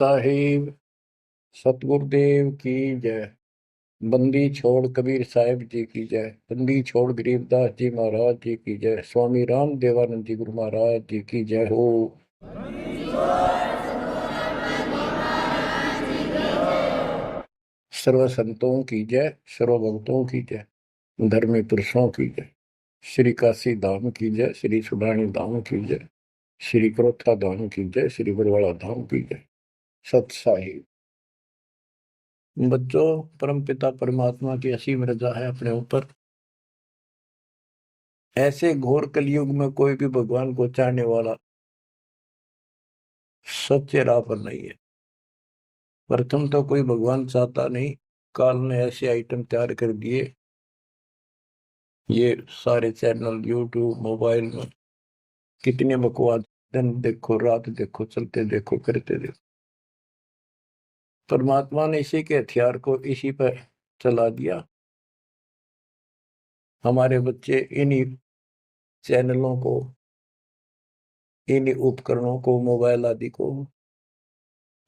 साहिब सतगुरुदेव की जय। बंदी छोड़ कबीर साहिब जी की जय। बंदी छोड़ गरीबदास जी महाराज जी की जय। स्वामी राम देवानंद जी गुरु महाराज जी की जय हो। सर्व संतों की जय, सर्व भक्तों की जय, धर्मी पुरुषों की जय। श्री काशी धाम की जय, श्री सुडानी धाम की जय, श्री क्रोथा धाम की जय, श्री बरवाड़ा धाम की जय। सत साहिब। बच्चों, परम पिता परमात्मा की असीम रजा है अपने ऊपर। ऐसे घोर कलयुग में कोई भी भगवान को चाहने वाला सच्चे राह पर नहीं है। प्रथम तो कोई भगवान चाहता नहीं। काल ने ऐसे आइटम तैयार कर दिए, ये सारे चैनल यूट्यूब मोबाइल में कितने बकवास, दिन देखो रात देखो, चलते देखो करते देखो। परमात्मा ने इसी के हथियार को इसी पर चला दिया। हमारे बच्चे इन्हीं चैनलों को, इन्हीं उपकरणों को, मोबाइल आदि को,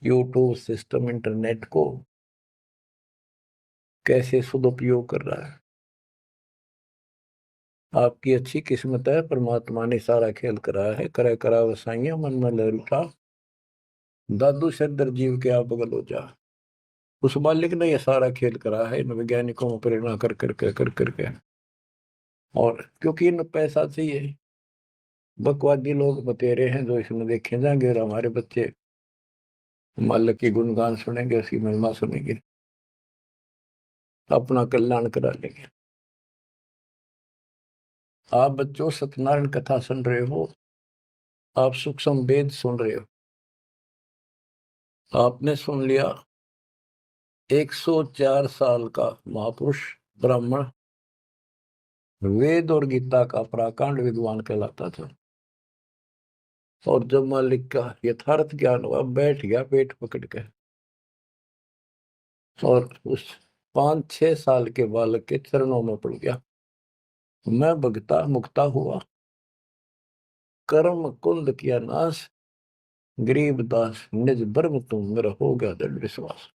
यूट्यूब सिस्टम, इंटरनेट को कैसे सदुपयोग कर रहा है। आपकी अच्छी किस्मत है, परमात्मा ने सारा खेल कराया है। करे करा वसाइया मन में लहर उठा, दादू सिरदर जीव के आप बगल हो जा। उस मालिक ने यह सारा खेल करा है इन वैज्ञानिकों को प्रेरणा कर करके। और क्योंकि इन पैसा चाहिए, बकवादी लोग बतेरे हैं जो इसमें देखे जाएंगे, और हमारे बच्चे मालिक की गुणगान सुनेंगे, उसकी महिमा सुनेंगे, अपना कल्याण करा लेंगे। आप बच्चों सत्यनारायण कथा सुन रहे हो, आप सूक्ष्म वेद सुन रहे हो। आपने सुन लिया 104 साल का महापुरुष ब्राह्मण, वेद और गीता का प्राकांड विद्वान कहलाता था। और जब मालिक का यथार्थ ज्ञान हुआ, बैठ गया पेट पकड़ के, और उस 5-6 साल के बालक के चरणों में पड़ गया। मैं भगता मुक्ता हुआ, कर्म कुंद किया नाश, गरीब दास निज ब्रह्म तुम, मेरा हो गया दृढ़ विश्वास।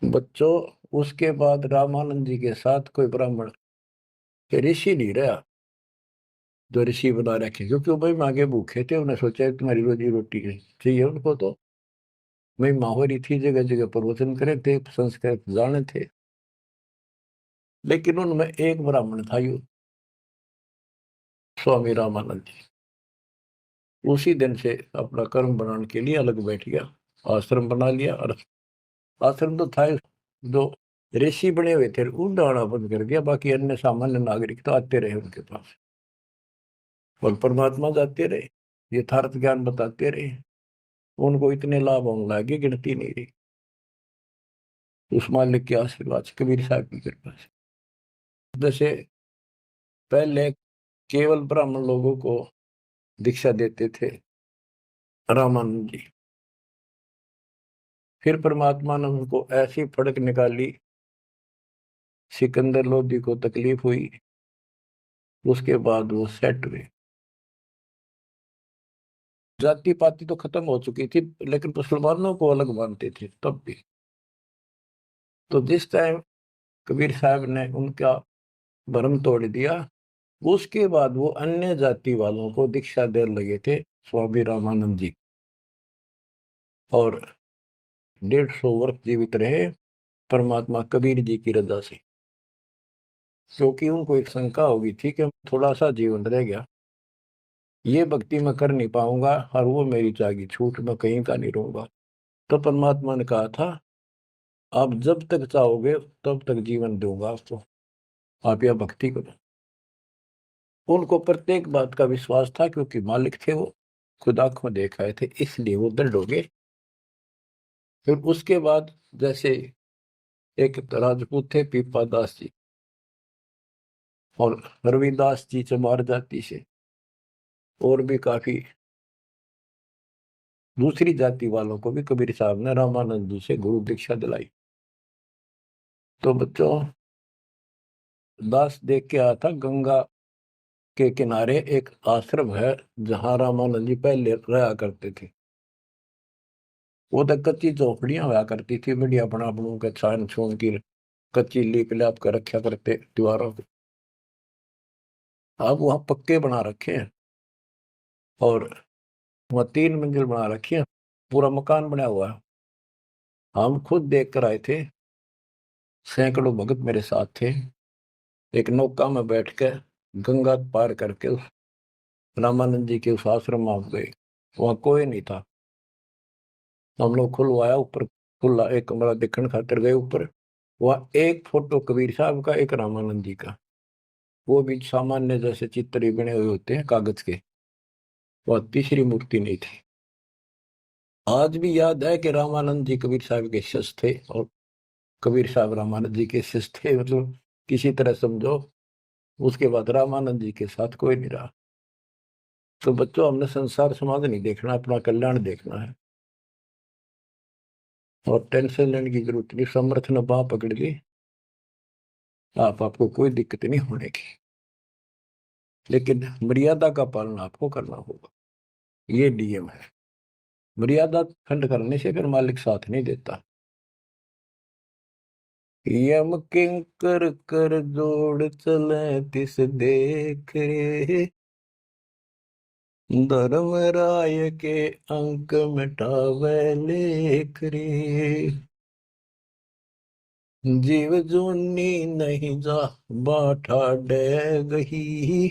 बच्चों, उसके बाद रामानंद जी के साथ कोई ब्राह्मण ऋषि नहीं रहा जो ऋषि बना रखे, क्योंकि वो भाई मांगे भूखे थे। उन्हें सोचा तुम्हारी रोजी रोटी चाहिए उनको, तो भाई माहौरी थी, जगह जगह प्रवचन करे थे, संस्कृत जाने थे। लेकिन उनमें एक ब्राह्मण था, यू स्वामी रामानंद जी। उसी दिन से अपना कर्म बनाने के लिए अलग बैठ गया, आश्रम बना लिया। और आश्रम तो था जो ऋषि बने हुए थे, उन आना बंद कर दिया। बाकी अन्य सामान्य नागरिक तो आते रहे उनके पास, और परमात्मा जाते रहे, यथार्थ ज्ञान बताते रहे। उनको इतने लाभ होने लगे, गिनती नहीं रही। उस मालिक के आशीर्वाद से, कबीर साहब की कृपा से। जैसे पहले केवल ब्राह्मण लोगों को दीक्षा देते थे रामानंद जी, फिर परमात्मा ने उनको ऐसी फड़क निकाली, सिकंदर लोधी को तकलीफ हुई, उसके बाद वो सेट हुए। जाति पाति तो खत्म हो चुकी थी, लेकिन मुसलमानों को अलग मानते थे तब भी। तो जिस टाइम कबीर साहब ने उनका भरम तोड़ दिया, उसके बाद वो अन्य जाति वालों को दीक्षा देने लगे थे स्वामी रामानंद जी, और 150 वर्ष जीवित रहे परमात्मा कबीर जी की रजा से। क्योंकि उनको एक शंका होगी थी कि थोड़ा सा जीवन रह गया, ये भक्ति मैं कर नहीं पाऊंगा, और वो मेरी जागी छूट, मैं कहीं का नहीं रहूंगा। तो परमात्मा ने कहा था, आप जब तक चाहोगे तब तक जीवन दूंगा आपको, आप यह भक्ति करो। उनको प्रत्येक बात का विश्वास था, क्योंकि मालिक थे वो, खुद आंखों देख आए थे, इसलिए वो दृढ़ हो गए। फिर उसके बाद जैसे एक राजपूत थे पीपा दास जी, और रविदास जी चमार जाति से, और भी काफी दूसरी जाति वालों को भी कबीर साहब ने रामानंद जी से गुरु दीक्षा दिलाई। तो बच्चों, दास देख के आया था, गंगा के किनारे एक आश्रम है जहां रामानंद जी पहले रहा करते थे। वो तो कच्ची झोपड़ियां हुआ करती थी, बढ़िया बना बनू के छान छून की कच्ची लीप लाप कर रखा करते दीवारों पे। अब वहां पक्के बना रखे हैं और वहां 3 मंजिल बना रखी है, पूरा मकान बना हुआ है। हम खुद देख कर आए थे, सैकड़ों भगत मेरे साथ थे। एक नौका में बैठ के गंगा पार करके उस रामानंद जी के उस आश्रम में आप गए। वहां कोई नहीं था। हम लोग खुलवाया ऊपर, खुला एक कमरा देखने खातिर गए ऊपर। वहाँ एक फोटो कबीर साहब का, एक रामानंद जी का, वो भी सामान्य जैसे चित्र ही बने हुए होते हैं कागज के। वह तीसरी मूर्ति नहीं थी। आज भी याद है कि रामानंद जी कबीर साहब के शिष्य थे और कबीर साहब रामानंद जी के शिष्य थे, मतलब किसी तरह समझो। उसके बाद रामानंद जी के साथ कोई नहीं रहा। तो बच्चों, हमने संसार समाज नहीं देखना, अपना कल्याण देखना है। और टेंशन लेने की जरूरत नहीं। समर्थ ने बाह पकड़ ली, आपको कोई दिक्कत नहीं होने की। लेकिन मर्यादा का पालन आपको करना होगा, ये नियम है। मर्यादा खंड करने से फिर मालिक साथ नहीं देता। यम किंकर कर जोड़ चले तिस देख रे, धर्म राय के अंक मिटावे लेख रे। जीव जूनी नहीं जा बाठा डे गही,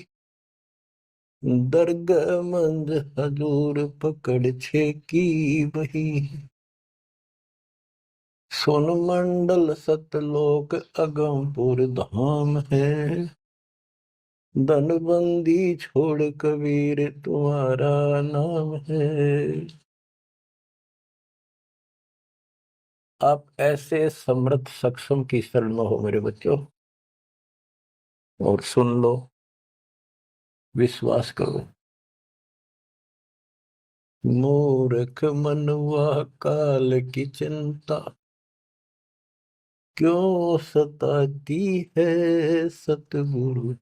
दर्ग मंद हजूर पकड़ छे की बही। सोन मंडल सतलोक अगमपुर धाम है, धनबंदी छोड़ कबीर तुम्हारा नाम है। आप ऐसे समर्थ सक्षम की शरण में हो मेरे बच्चों, और सुन लो, विश्वास करो। मूर्ख मनवा काल की चिंता, क्यों सताती है सतगुरु,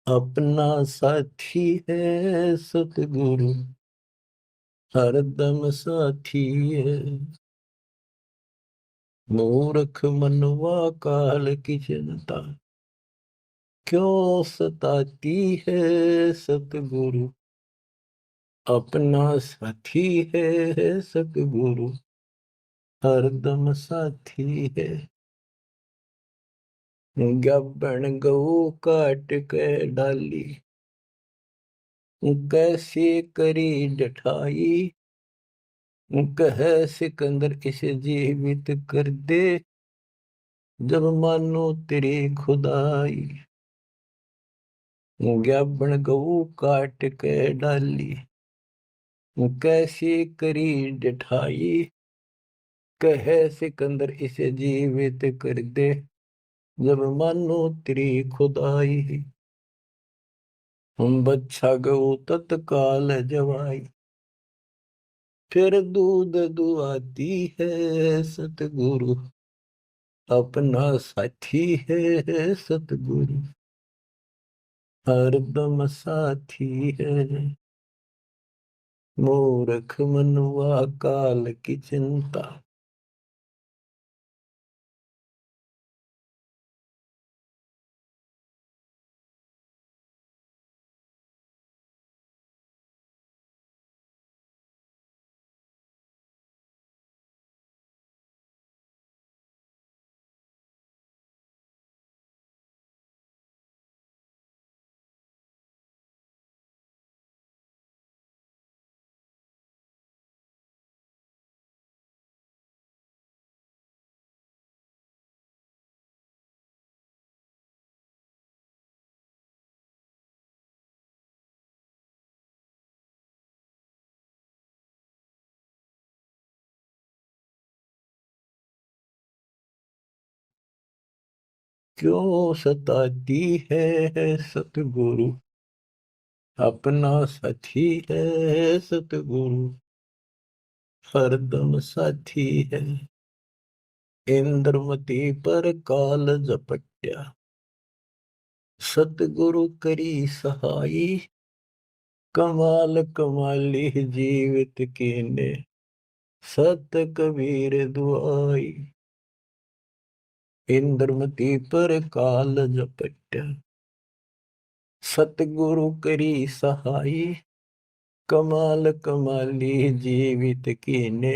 अपना साथी है सतगुरु, हरदम साथी है। मूर्ख मनवा काल की चिंता, क्यों सताती है सतगुरु, अपना साथी है सतगुरु, हरदम साथी है। गब्बन गऊ काट के डाली, कैसे करी डठाई, कह सिकंदर इसे जीवित कर दे, जब मानो तेरी खुदाई। गब्बन गऊ काट के डाली, कैसे करी डठाई, कह सिकंदर इसे जीवित कर दे, जब मानो तेरी खुदाई। बच्छा गऊ तत्काल जवाई, फिर दूध दुआती है सतगुरु, अपना साथी है सतगुरु, हरदम साथी है। मूर्ख मनवा काल की चिंता। क्यों सताती है सतगुरु, अपना साथी है सतगुरु, हरदम साथी है। इंद्रमती पर काल झपट्या, सतगुरु करी सहाई, कमाल कमाली जीवित कीने, सत कबीर दुआई, इंद्रमती पर काल जपट्या, सतगुरु करी सहाई, कमाल कमाली जीवित कीने,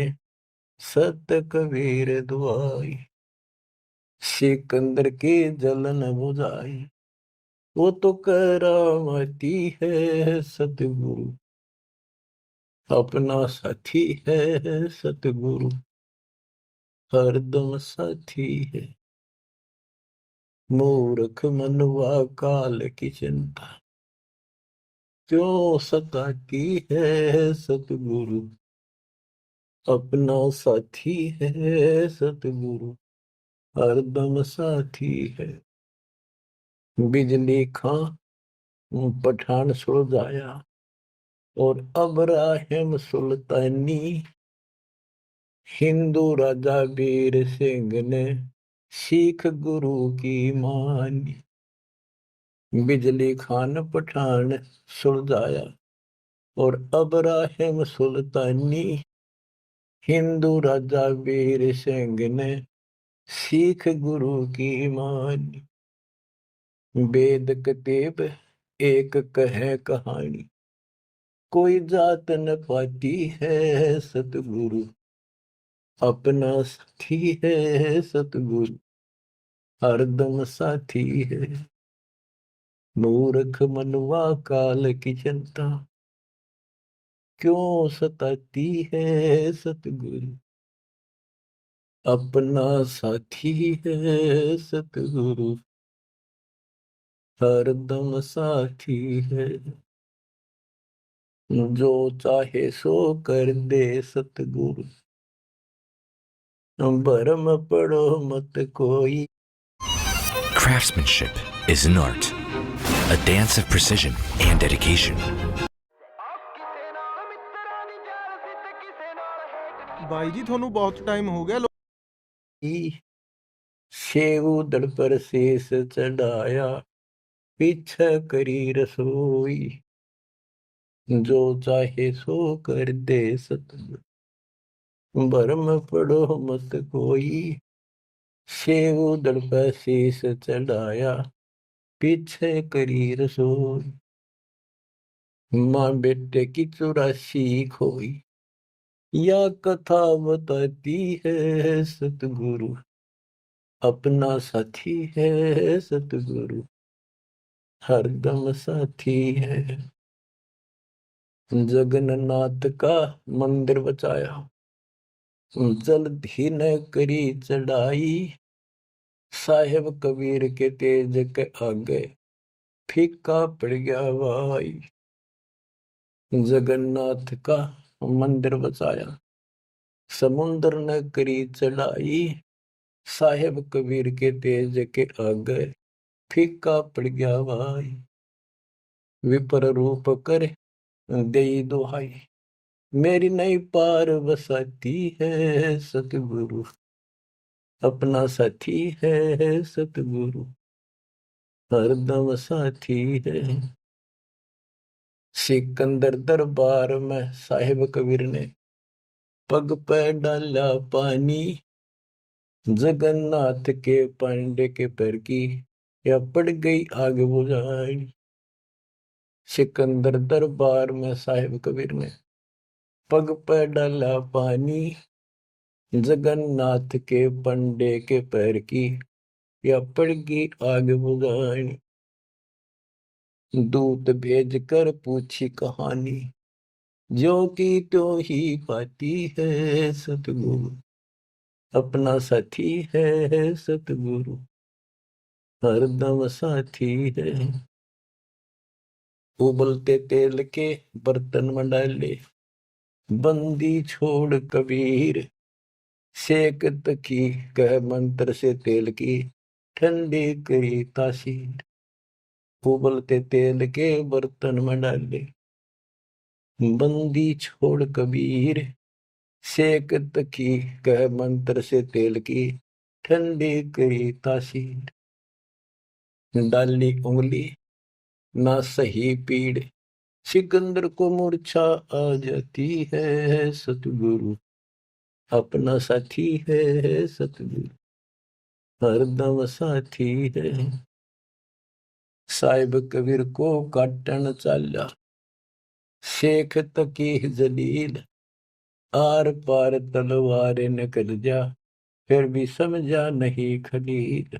सत कबीर दुआई। सिकंदर की जलन बुझाई, वो तो करामती है सतगुरु, अपना साथी है सतगुरु, हरदम साथी है। मूर्ख मनुआ काल की चिंता, क्यों सताती है सतगुरु, अपना साथी है सतगुरु, हरदम साथी है। बिजली खां पठान सुलझाया, और अब्राहिम सुल्तानी, हिंदू राजा वीर सिंह ने सिख गुरु की मानी। बिजली खान पठान सुलझाया, और अब्राहिम सुल्तानी, हिंदू राजा वीर सिंह ने सिख गुरु की मानी। वेद कतेब एक कहे कहानी, कोई जात न पाती है सतगुरु, अपना साथी है सतगुरु, हरदम साथी है। मूर्ख मनुआ काल की चिंता, क्यों सताती है सतगुरु, अपना साथी है सतगुरु, हरदम साथी है। जो चाहे सो कर दे सतगुरु, भरम पड़ो मत कोई। Craftsmanship is an art, a dance of precision and dedication. ਬਾਈ ਜੀ ਤੁਹਾਨੂੰ ਬਹੁਤ ਟਾਈਮ ਹੋ ਗਿਆ सेव दड़ पर शेष चढ़ाया, पीछे करी रसोई, जो चाहे सो कर दे सतगुरु, भरम पड़ो मत कोई। सेव दड़ पर शेष चढ़ाया, पीछे करी रसोई, माँ बेटे की 84 खोई, या कथा बताती है सतगुरु, अपना साथी है सतगुरु, हरदम साथी है। जगन्नाथ का मंदिर बचाया, जल्द ही न करी चढ़ाई, साहेब कबीर के तेज के आगे फीका पड़ गया भाई। जगन्नाथ का मंदिर बचाया, समुद्र न करी चढ़ाई, साहेब कबीर के तेज के आगे फीका पड़ गया भाई। विपर रूप कर दे दुहाई, मेरी नई पार बसाती है सतगुरु, अपना साथी है सतगुरु, हरदम साथी है। सिकंदर दरबार में साहिब कबीर ने पग पे डाला पानी, जगन्नाथ के पांडे के पैर की या पड़ गई आग बुझाई। सिकंदर दरबार में साहिब कबीर ने पग पे डाला पानी, जगन्नाथ के पंडे के पैर की या पड़ गई आग बुझाई। दूत भेज कर पूछी कहानी, जो की त्यों ही पाती है सतगुरु, अपना साथी है सतगुरु, हरदम साथी है। उबलते तेल के बर्तन में डाले, बंदी छोड़ कबीर, सेक तकी कह मंत्र से तेल की ठंडी करी तासीर। उबलते तेल के बर्तन में डाले, बंदी छोड़ कबीर, सेक तकी कह मंत्र से तेल की ठंडी करी तासीर। डाली उंगली ना सही पीड़, सिकंदर को मूर्छा आ जाती है सतगुरु, अपना साथी है सतगुरु, हरदम साथी है। साहिब कबीर को काटन चाला, शेख तकी जलील, आर पार तलवार निकल जा, फिर भी समझा नहीं खलील।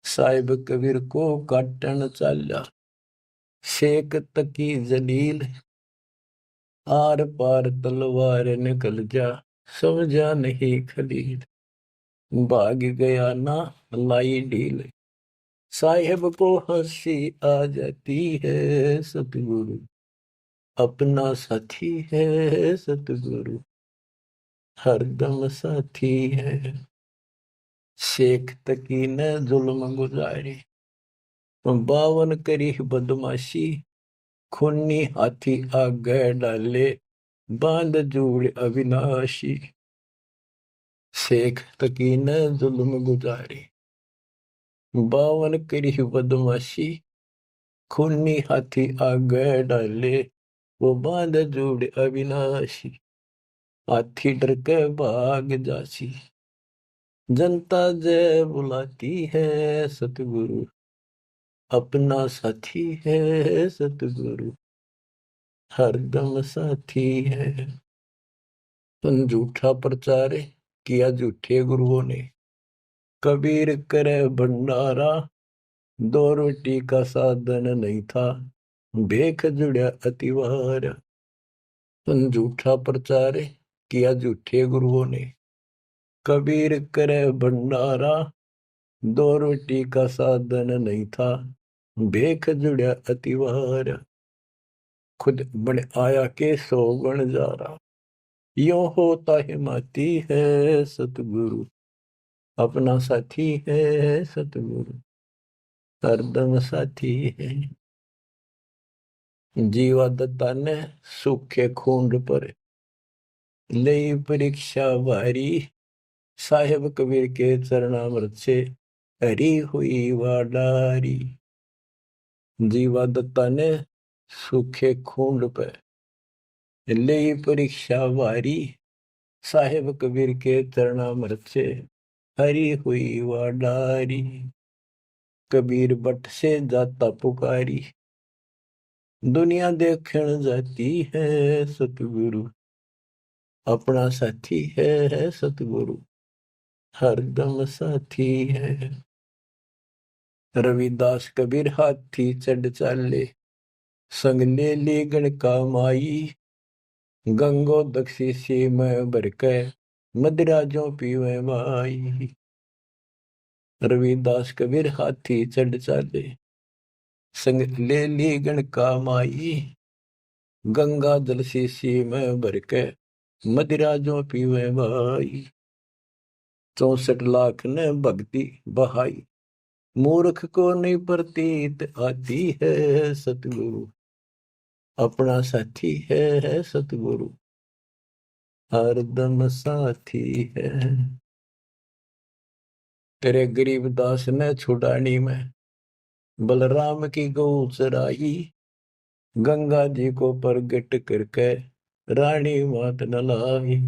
साहिब कबीर को काटन चाला, शेख तकी जलील, आर पार तलवार निकल जा, समझा नहीं खलील। भाग गया ना लाई ढील, साहिब को हंसी आ जाती है सतगुरु, अपना साथी है सतगुरु, हरदम साथी है। शेख तकी ने जुल्म गुजारी, 52 करी बदमाशी, खूनी हाथी आगे डाले, बांध जूड़ अविनाशी। शेख तकी ने जुल्म गुजारी, 52 करी बदमाशी, खूनी हाथी आगे डाले, वो बांध जूड़ अविनाशी। हाथी डर के भाग जासी, जनता जय बुलाती है सतगुरु, अपना साथी है सतगुरु, हरदम साथी है। तुम झूठा प्रचार किया झूठे गुरुओं ने, कबीर करे भंडारा, 2 रोटी का साधन नहीं था, भेख जुड़ा अतिवार। तुम झूठा प्रचार किया झूठे गुरुओं ने, कबीर करे भंडारा, 2 रोटी का साधन नहीं था, भेख जुड़ा अतिवार। खुद बन आया के 100 गुण जा रहा, यो होता हिमाती है सतगुरु, अपना साथी है सतगुरु, हरदम साथी है। जीवा दत्ता ने सूखे खूंड पर लई परीक्षा भारी, साहिब कबीर के चरणामृत से हरी हुई वाडारी। जीवा दत्ता ने सूखे खूंड पर लई परीक्षा भारी, साहिब कबीर के चरणामृत से हरी हुई वाडारी। कबीर बट से जाता पुकारी, दुनिया देखण जाती है सतगुरु, अपना साथी है सतगुरु, हरदम साथी है। रविदास कबीर हाथी चढ़ चाले, संग ले ली गणका माई, गंगो दक्षी सी में भर के, मदिरा जो पीवे माई। रविदास कबीर हाथी चढ़ चाले, संग ले ली गणका माई, गंगा जल शीशी में भर के, मदिरा जो पीवे भाई। 64 लाख ने भक्ति बहाई, मूर्ख को नहीं प्रतीत आती है सतगुरु, अपना साथी है सतगुरु, हरदम साथी है। तेरे गरीबदास ने छुड़ानी में बलराम की गौ चराई, गंगा जी को प्रगट करके रानी मात न लाई।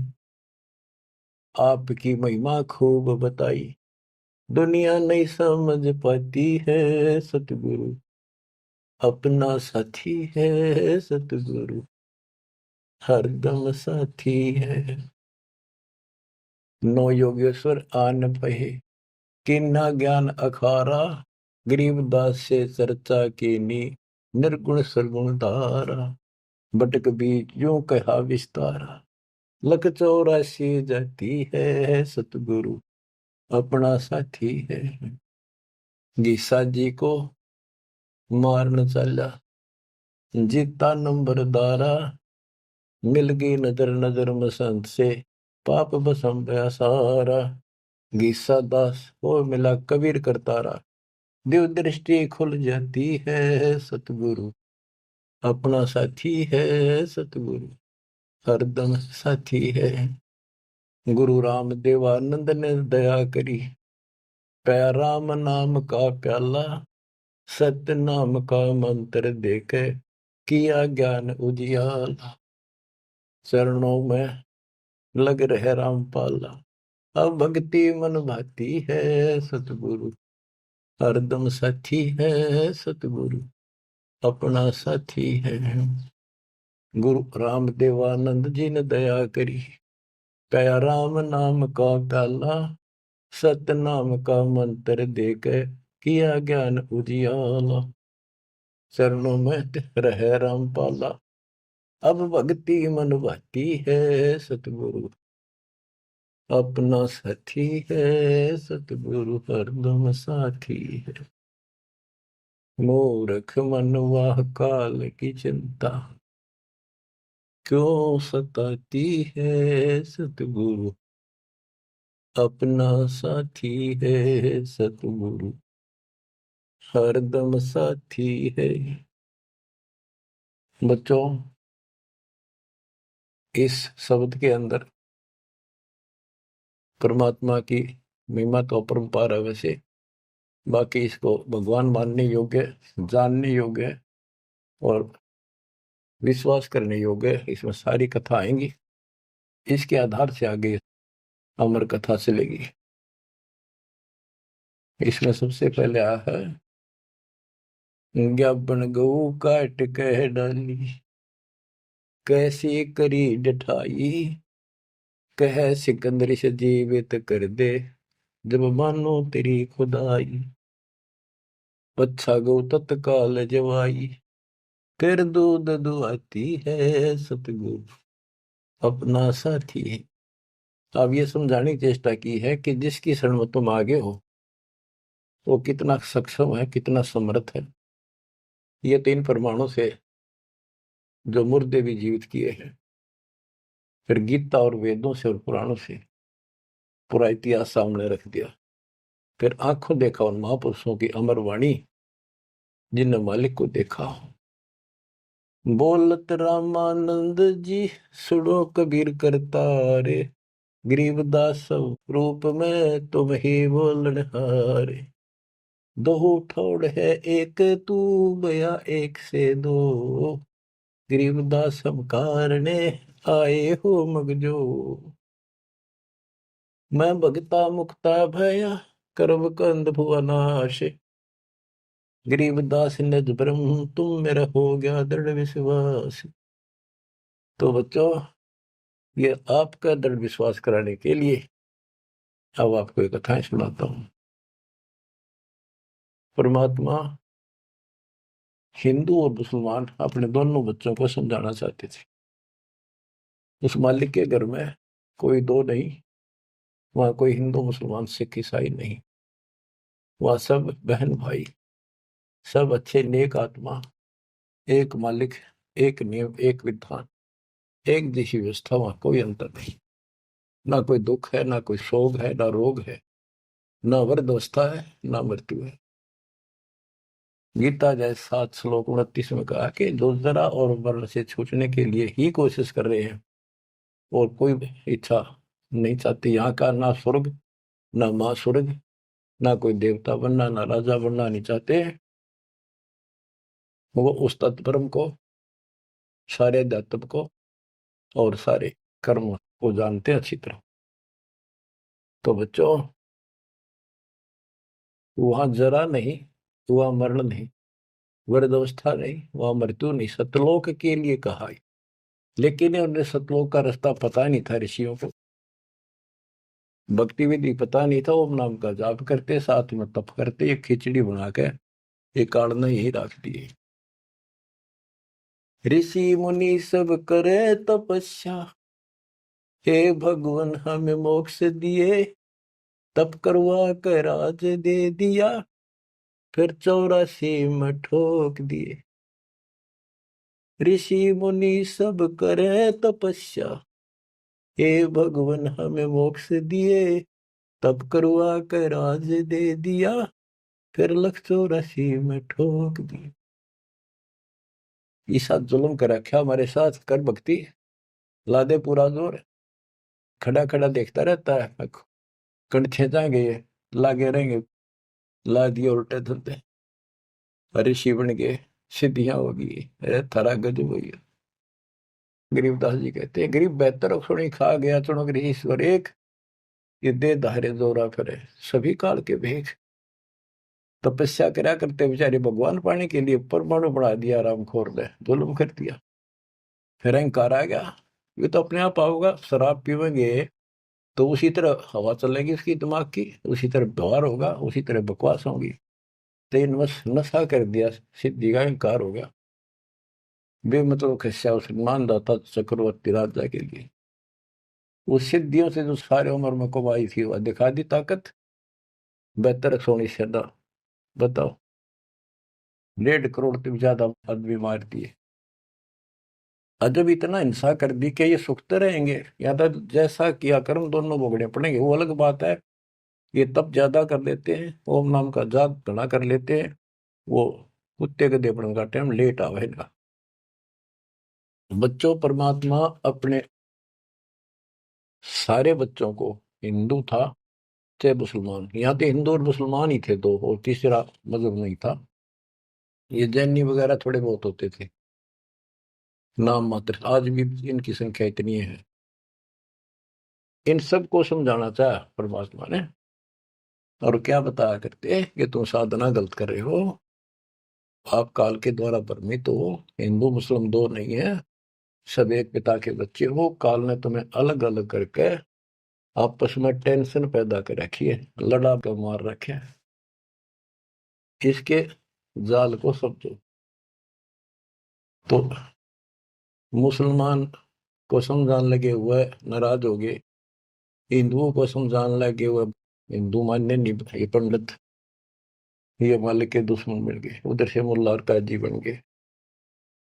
आपकी महिमा खूब बताई, दुनिया नहीं समझ पाती है सतगुरु, अपना साथी है सतगुरु, हरदम साथी है। 9 योगेश्वर आन पहे, किन्ना ज्ञान अखारा, गरीबदास से चर्चा कीनी, निर्गुण सरगुण धारा। बटक बीच यूं कहा विस्तारा, लख 84 जाती है सतगुरु, अपना साथी है। गीसा जी को मारन चला, जीता नंबरदारा, मिल गई नजर नजर मसंत से, पाप बसम गया सारा। गीसा दास को मिला कबीर करतारा, दिव दृष्टि खुल जाती है सतगुरु, अपना साथी है सतगुरु, हरदम साथी है। गुरु राम देवानंद ने दया करी, पया राम नाम का प्याला, सत्य नाम का मंत्र देके, किया ज्ञान उजियाला। चरणों में लग रहे रामपाला। अब भक्ति मन भाती है सतगुरु, हरदम साथी है सतगुरु, अपना साथी है। गुरु राम देवानंद जी ने दया करी, कया राम नाम का प्याला, सतनाम का मंत्र देकर किया ज्ञान उजियाला। चरणों में रहे रामपाला, अब भक्ति मन भाती है सतगुरु, अपना साथी है सतगुरु, हरदम साथी है। मूर्ख मनवा काल की चिंता, क्यों सताती है सतगुरु, अपना साथी है सतगुरु, हरदम साथी है। बच्चों, इस शब्द के अंदर परमात्मा की महिमा तो अपरंपार है वैसे, बाकी इसको भगवान मानने योग्य, जानने योग्य और विश्वास करने योग्य, इसमें सारी कथा आएंगी। इसके आधार से आगे अमर कथा चलेगी। इसमें सबसे पहले आया है, ज्ञापन गऊ काट कह डाली, कैसी करी डठाई, कह सिकंदर से जीवित कर दे, जब मानो तेरी खुदाई। बच्चा गौ तत्काल जवाई, फिर दूध दुआती है सतगुरु, अपना साथी है। अब ये समझाने की चेष्टा की है कि जिसकी शरण में तुम आगे हो वो कितना सक्षम है, कितना समर्थ है। ये 3 परमाणु से जो मुर्दे भी जीवित किए हैं, फिर गीता और वेदों से और पुराणों से पूरा इतिहास सामने रख दिया, फिर आंखों देखा उन महापुरुषों की अमर वाणी जिनने मालिक को देखा। बोलत रामानंद जी, सुनो कबीर करता रे, गरीबदास रूप में तुम ही बोलन हारे। दो ठोड़ है एक तू बया एक से दो, गरीबदास हम कारणे आए हो मगजो। मैं भगता मुक्ता भया, करब कंद भुवनाश, गरीबदास निज ब्रह्म तुम मेरा हो गया दृढ़ विश्वास। तो बच्चों, ये आपका दृढ़ विश्वास कराने के लिए अब आपको एक कथाएं सुनाता हूं। परमात्मा हिंदू और मुसलमान अपने दोनों बच्चों को समझाना चाहते थे। उस मालिक के घर में कोई दो नहीं, वहां कोई हिंदू मुसलमान सिख ईसाई नहीं, वहां सब बहन भाई, सब अच्छे नेक आत्मा, एक मालिक, एक नियम, एक विधान, एक जैसी व्यवस्था, वहां कोई अंतर नहीं। ना कोई दुख है, ना कोई शोक है, ना रोग है, ना वृद्धावस्था है, ना मृत्यु है। गीता जय 7 श्लोक 29 में कहा कि जो जरा और मरण से छूटने के लिए ही कोशिश कर रहे हैं और कोई इच्छा नहीं चाहती यहाँ का, ना स्वर्ग, ना माँ स्वर्ग, ना कोई देवता बनना, ना राजा बनना नहीं चाहते, वो उस तत्परम को, सारे अध्यात्म को और सारे कर्म को जानते अच्छी तरह। तो बच्चों, वहां जरा नहीं, वहां मरण नहीं, वृद्धावस्था नहीं, वहां मृत्यु नहीं, सतलोक के लिए कहा है। लेकिन उन्हें सतलोक का रास्ता पता नहीं था ऋषियों को, भक्ति विधि पता नहीं था। ओम नाम का जाप करते, साथ में तप करते, एक खिचड़ी बना के एक आड़ना यही रख दिए। ऋषि मुनि सब करे तपस्या, हे भगवान हमें मोक्ष दिए, तप करवा कर राज दे दिया, फिर 84 में ठोक दिए। ऋषि मुनि सब करे तपस्या, हे भगवान हमें मोक्ष दिए, तप करवा कर राज दे दिया, फिर 184 में ठोक दिए। ईसा जुल्म कर रखा हमारे साथ, कर भक्ति, ला दे पूरा जोर। खड़ा खड़ा देखता रहता है, कंठे जाएंगे, लागे रहेंगे, ला दिए उल्टे धंधे, ऋषि बन गए, सिद्धियां होगी, अरे थारा गजब हुई। गरीबदास जी कहते हैं, गरीब बेहतर अक्षुणी खा गया चुनक रही ईश्वर एक, ये दे धारे जोरा फिरे सभी काल के भेख। तपस्या करा करते बेचारे भगवान पाने के लिए परमाणु बढ़ा दिया, राम खोर ने जुल्म कर दिया। फिर अहंकार आ गया, ये तो अपने आप आओगा। शराब पीवेंगे तो उसी तरह हवा चलेगी उसकी दिमाग की, उसी तरह व्यवहार होगा, उसी तरह बकवास होगी। तो इन बस नशा कर दिया, सिद्धि का अहंकार हो गया। बेमतलब खस्या उस मानदाता चक्रवर्ती राजा के लिए, उस सिद्धियों से जो सारे उम्र में कमाई थी वह दिखा दी ताकत। बेहतर सोनी सदा बताओ, 1.5 करोड़ से ज्यादा आदमी मार दिए। अजब इतना हिंसा कर दी कि ये सुखते रहेंगे, या तो जैसा किया कर्म दोनों भोगने पड़ेंगे। वो अलग बात है, ये तब ज्यादा कर लेते हैं, ओम नाम का जाप घना कर लेते हैं, वो कुत्ते गधे पड़न का टाइम लेट आवेगा। बच्चों, परमात्मा अपने सारे बच्चों को, हिंदू था चाहे मुसलमान, यहाँ तो हिंदू और मुसलमान ही थे दो, और तीसरा मजहब नहीं था। ये जैनी वगैरह थोड़े बहुत होते थे, नाम मात्र। आज भी इनकी संख्या इतनी है। इन सबको समझाना चाहा परमात्मा ने, और क्या बताया करते कि तुम साधना गलत कर रहे हो, आप काल के द्वारा भ्रमित हो। हिंदू मुस्लिम दो नहीं है, सब एक पिता के बच्चे हो। काल ने तुम्हें अलग अलग करके आपस में टेंशन पैदा कर रखी है, लड़ा कर मार रखे है। इसके जाल को समझो। तो मुसलमान को समझाने लगे हुए नाराज हो गए, हिंदुओं को समझाने लगे हुए हिंदू मानने नहीं, ये पंडित, ये मालिक के दुश्मन बन गए। उधर से मुल्ला और काजी बन गए,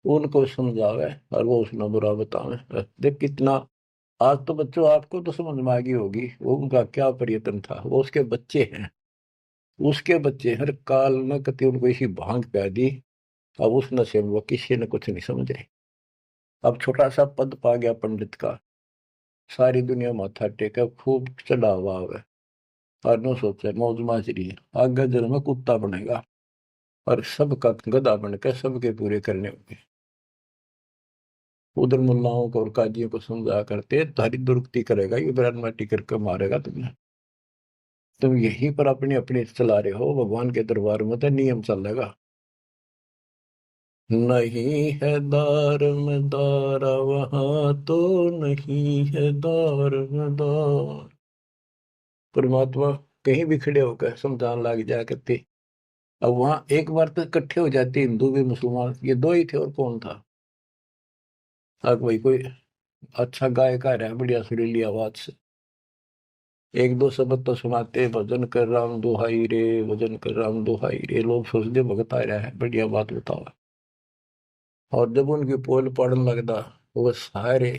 उनको समझावे और वो उसना बुरा बतावे। देख कितना, आज तो बच्चों आपको तो समझ में आ गई होगी वो उनका क्या प्रयत्न था। वो उसके बच्चे हैं, उसके बच्चे हर काल न कति उनको इसी भांग प्या दी। अब उस नशे में वो किसी ने कुछ नहीं समझे। अब छोटा सा पद पा गया पंडित का, सारी दुनिया माथा टेका, खूब चढ़ावा है, और न सोचे मौज माजरी है, आगे जन्म में कुत्ता बनेगा और सबका गधा बनकर सबके पूरे करने होंगे। उधर मुल्लाओं को और काजियों को समझा करते, तारी दुरुक्ति करेगा, ये ब्रांड माटी करके मारेगा तुम्हें। तुम यहीं पर अपने अपने चला रहे हो, भगवान के दरबार में तो नियम चलेगा। नहीं है दार में दारा वहां तो नहीं है दार में दार। परमात्मा कहीं भी खड़े होकर समझाने लग जाया करते। अब वहां एक बार तो इकट्ठे हो जाते हिंदू भी मुसलमान, ये दो ही थे और कौन था। अब भाई कोई अच्छा गायक आ रहा है बढ़िया सुरीली आवाज से, एक दो शब्द तो सुनाते, भजन कर राम दुहाई रे, भजन कर राम दुहाई रे, लोग सोचते भगत आ रहा है, बढ़िया बात बताओ। और जब उनकी पोल पड़ने लगता, वो सारे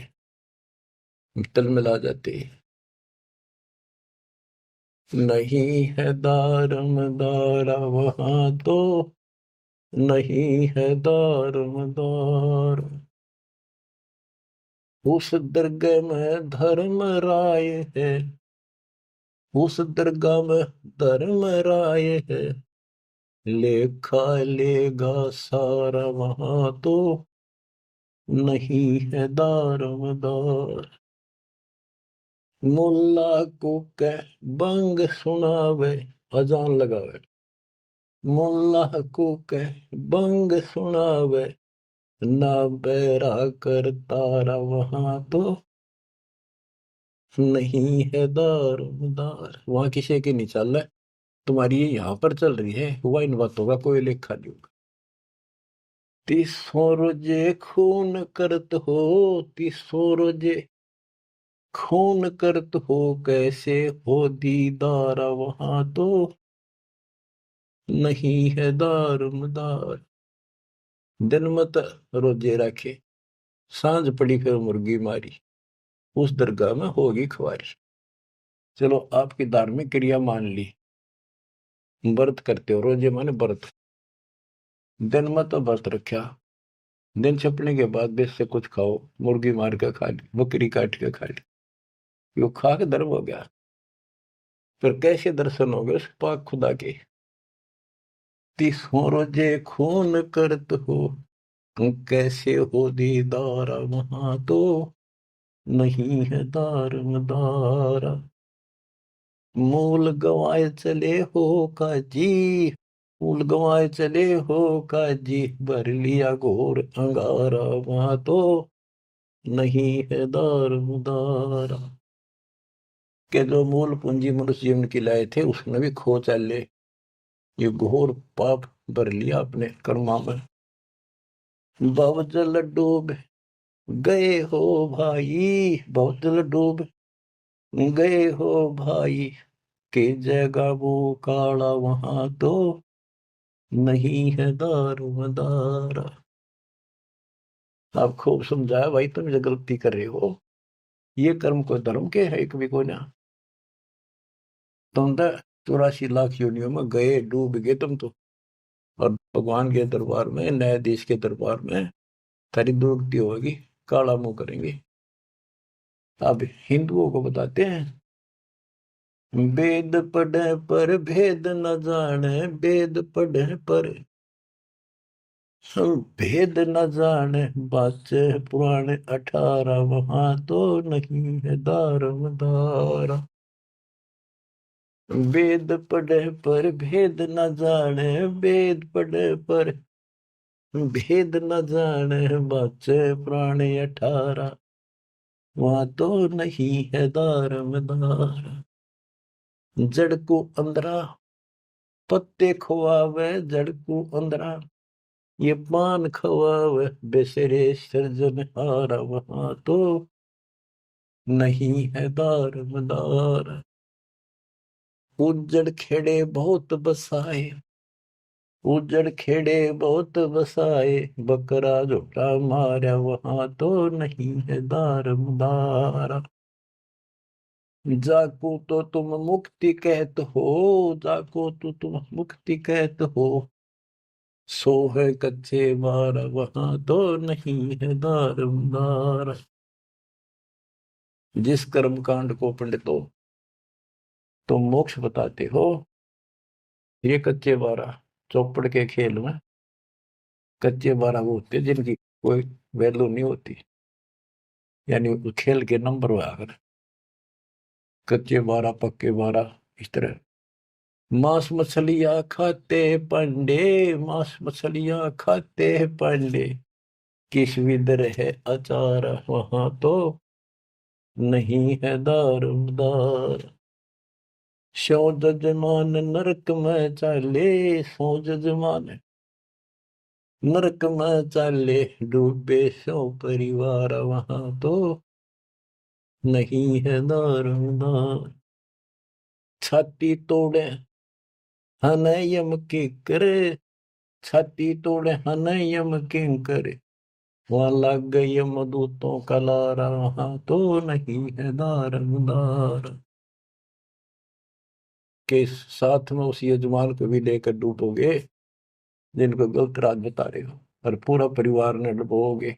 तल मिला जाते। नहीं है दारम दारा वहां तो नहीं है दारम दार। उस दरगाह में धर्म राय है, उस दरगाह में धर्म राय है, लेखा लेगा सारा वहां तो नहीं है दारमदार। मुल्ला को कह बंग सुनावे, अजान लगावे, मुल्ला को कह बंग सुनावे, ना बैरा कर तारा वहां तो नहीं है दारमदार। वहां किसी की नहीं चल रहा है, तुम्हारी ये यहाँ पर चल रही है, हुआ इन बातों का कोई लेखा नहीं होगा। 30 रोजे खून करत हो, 30 रोजे खून करत हो, कैसे हो दीदार वहां तो नहीं है दारमदार। दिन मत रोजे रखे, सांझ पड़ी फिर मुर्गी मारी, उस दरगाह में होगी खुआरी। चलो आपकी धार्मिक क्रिया मान ली, व्रत करते हो, रोजे माने व्रत, दिन मत व्रत रखा, दिन छपने के बाद देश से कुछ खाओ, मुर्गी मार के खा ली, बकरी काट के खा ली, यो खा के धर्म हो गया। फिर कैसे दर्शन हो गए उस पाक खुदा के। 30 रोजे खून करत हो, कैसे हो दीदार वहां तो नहीं है दार मदारा। मूल गवाए चले हो काजी, मूल गवाए चले हो काजी, भर लिया घोर अंगारा वहां तो नहीं है दार मदारा। के जो मूल पूंजी मनुष्य जीवन की लाए थे उसने भी खो चाले, ये घोर पाप भर लिया अपने कर्मा में। भवजल डूब गए हो भाई, भवजल डूब गए हो भाई, के जगह वो काला वहां तो नहीं है दार मदारा। आप खूब समझाया भाई, तुम ये गलती कर रहे हो, ये कर्म को धर्म के है कभी को ना। तुम तो 84 लाख योनियों में गए, डूब गए तुम तो, और भगवान के दरबार में, न्यायाधीश के दरबार में थारी दुर्गति होगी, काला मुंह करेंगे। अब हिंदुओं को बताते हैं, वेद पढ़े पर भेद न जाने, वेद पढ़े पर भेद न जाने, बाचे पुराने 18 वहां तो नहीं है दारम दारा। वेद पढ़े पर भेद न जाने, वेद पढ़े पर भेद न जाने, बाचे पुराने 18 वहां तो नहीं है दारम दारा। जड़ को अंदरा पत्ते खुआवे, जड़ को अंदरा ये पान खवावे, बेसरे सृजनहारा वहां तो नहीं है दार मदार। उजड़ खेड़े बहुत बसाए, उजड़ खेड़े बहुत बसाए, बकरा झोटा मारा वहां तो नहीं है दार मदार। जाको तो तुम मुक्ति कहत हो, जाको तो तुम मुक्ति कहत हो, सो है कच्चे बार वहां तो नहीं है दार मदार। जिस कर्म कांड को पंडितो तुम मोक्ष बताते हो, ये कच्चे बारह चौपड़ के खेल में कच्चे बारह वो होते हैं जिनकी कोई वैल्यू नहीं होती, यानी खेल के नंबर हुआ अगर कच्चे बारह पक्के बारह इस तरह। मांस मछलियां खाते पंडे, मांस मछलियां खाते पंडे, किस विदर है अचार वहां तो नहीं है दार। सो जजमान नरक में चाले, सो जजमान नरक में चाले, डूबे सो परिवार वहां तो नहीं है दार। छाती तोड़े हन यम की करे, छाती तोड़े हन यम की करे, वहां लग गई यमदूतों का लारा वहां तो नहीं है दार। के साथ में उस यजमान को भी लेकर डूबोगे जिनको गलत राह बता रहे हो, और पूरा परिवार ने डुबोगे,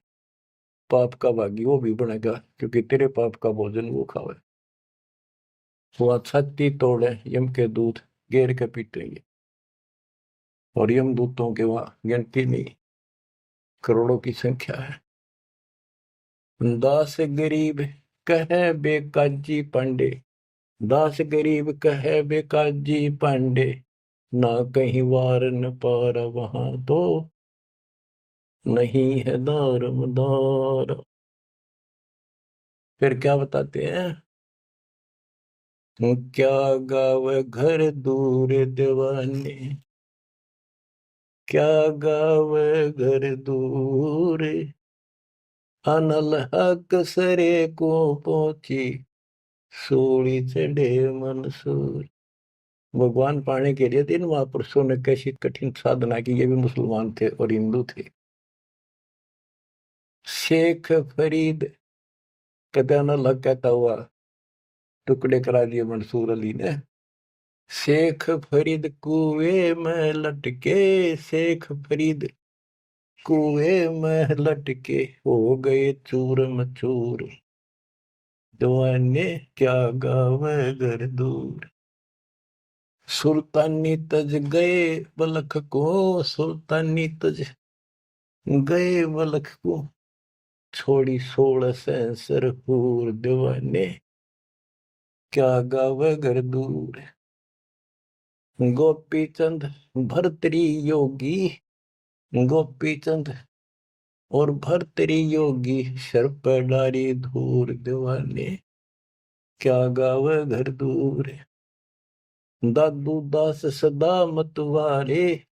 पाप का भागी वो भी बनेगा क्योंकि तेरे पाप का भोजन वो खावे। वह छाती तोड़े यम के दूत घेर के पीटेंगे, और यम दूतों के वहां गिनती नहीं, करोड़ों की संख्या है। दास गरीब कहे बेकाजी पांडे, दास गरीब कहे बेकाजी पांडे, ना कहीं वार न पार वहां तो नहीं है दार मदार। फिर क्या बताते हैं, क्या गावे घर दूर दीवाने, क्या गावे घर दूर, अनल हक सरे को पहुंची, सूली चढ़े मंसूर। भगवान पाने के लिए 3 महापुरुषों ने कैसी कठिन साधना की, ये भी मुसलमान थे और हिंदू थे। शेख फरीद कदन अलग कहता हुआ टुकड़े करा दिए मंसूर अली ने। शेख फरीद कुएं में लटके, शेख फरीद कुएं में लटके, हो गए चूर मचूर, दीवाने क्या गावे घर दूर। सुल्तानी तज गए बलख को, सुल्तानी तज गए मलक को छोड़ी 16 सेंसर हूर दीवाने, क्या गावे घर दूर। गोपी चंद भरतरी योगी, गोपी चंद और भरतरी योगी, सर पर डारी धूर दीवाने, क्या गावे घर दूर। दादू दास सदा मतवारे,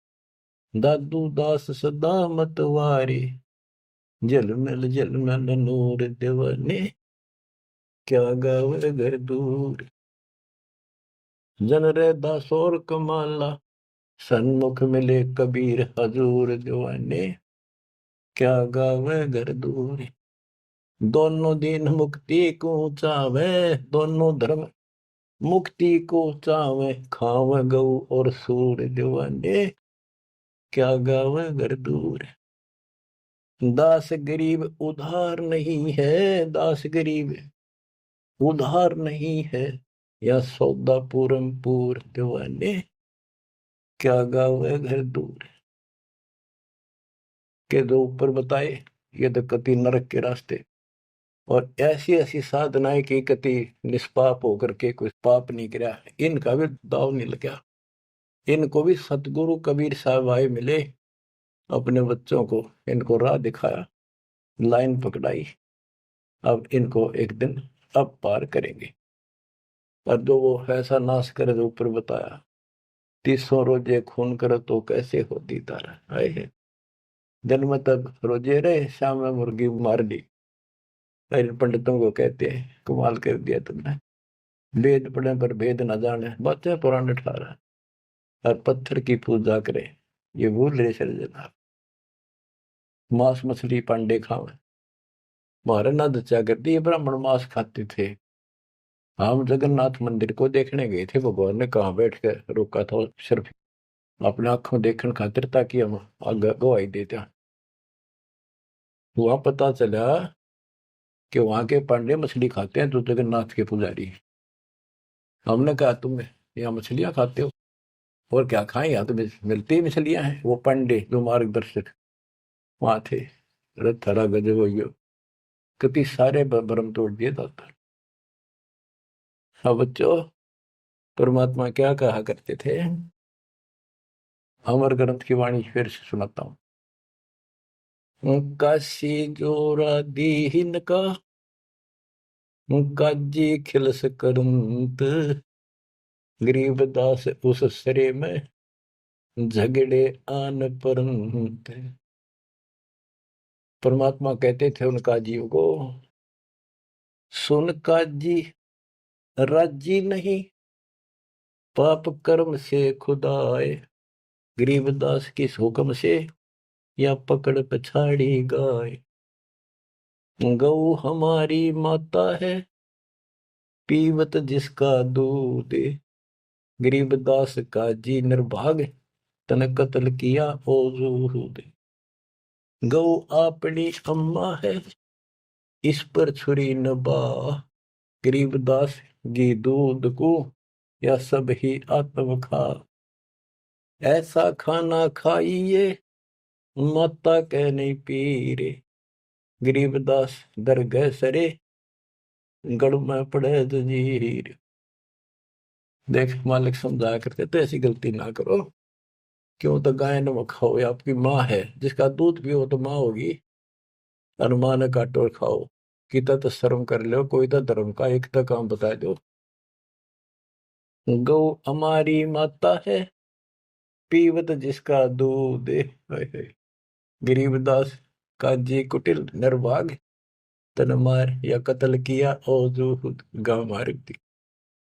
दादू दास सदा मतवारे, जलमल नूर दीवाने, क्या गावे घर दूर। जन रे दासोर कमाला, सन्मुख मिले कबीर हजूर दीवाने, क्या गावे घर दूर। दोनों दिन मुक्ति को चावे, दोनों धर्म मुक्ति को चावे, खावे गऊ और सूर दीवाने, क्या गावे घर दूर। दास गरीब उधार नहीं है, दास गरीब उधार नहीं है, या सौदा पूरम पूर दीवाने, क्या गावे घर दूर। के दो ऊपर बताए ये तो कति नरक के रास्ते, और ऐसी ऐसी साधनाएं की कति निष्पाप होकर के कोई पाप नहीं किया, इनका भी दाव नहीं लगा। इनको भी सतगुरु कबीर साहब आए मिले, अपने बच्चों को इनको राह दिखाया, लाइन पकड़ाई, अब इनको एक दिन अब पार करेंगे। और जो वो ऐसा नाश करे जो ऊपर बताया, 300 रोजे खून करे तो कैसे हो दीदार आए है। दिन में तब रोजे रहे, शाम में मुर्गी मार ली। पंडितों को कहते हैं कमाल कर दिया तुमने, वेद पढ़ने पर भेद न जाने, बच्चे पुराने ठारा और पत्थर की पूजा करे, ये भूल रहे सर्जना। मांस मछली पांडे खावे, मारे न दचा कर दी, ब्राह्मण मांस खाते थे। हम जगन्नाथ मंदिर को देखने गए थे, भगवान ने कहाँ बैठ कर रोका था, सिर्फ अपने आंखों देखने खातिर, ताकि हम आगे गवाही देते। वहां पता चला कि वहां के पांडे मछली खाते हैं, तो जगन्नाथ के पुजारी। हमने कहा तुम यहाँ मछलियां खाते हो, और क्या खाएं, यहाँ तो मिलती ही मछलियां हैं। वो पंडे जो मार्गदर्शक वहां थे, रथरा गजब हो, कति सारे भ्रम तोड़ दिए दाता। हाँ बच्चों, परमात्मा क्या कहा करते थे, अमर ग्रंथ की वाणी फिर से सुनाता हूं। काशी जोरा दीन का, काजी खिलस करंत, गरीबदास उस सरे में, झगड़े आन परंत। परमात्मा कहते थे उन काजियों को, सुन काजी राजी नहीं, पाप कर्म से खुदाए, गरीबदास किस हुक्म से, या पकड़ पछाड़ी गाय। गौ हमारी माता है, पीवत जिसका दूध, गरीबदास का जी निर्भाग, तन कत्ल किया ओ जूद। गौ अपनी अम्मा है, इस पर छुरी न बा, गरीबदास जी दूध को, या सब ही आत्म खा। ऐसा खाना खाइए, माता कह नहीं पीरे, गरीबदास दरगह सरे, गढ़ में पड़े जंजीर। देख मालिक समझाया करते तो ऐसी गलती ना करो, क्यों तो गाय न खाओ, आपकी माँ है, जिसका दूध पियो तो माँ होगी, और माँ ने काटो और खाओ। किता तो शर्म कर लो, कोई तो धर्म का एक तो काम बता दो। गौ हमारी माता है, पीवत जिसका दूध, गरीबदास का जी कुटिल निर्भाग, तन मार या कत्ल किया और जो गांव मार दी।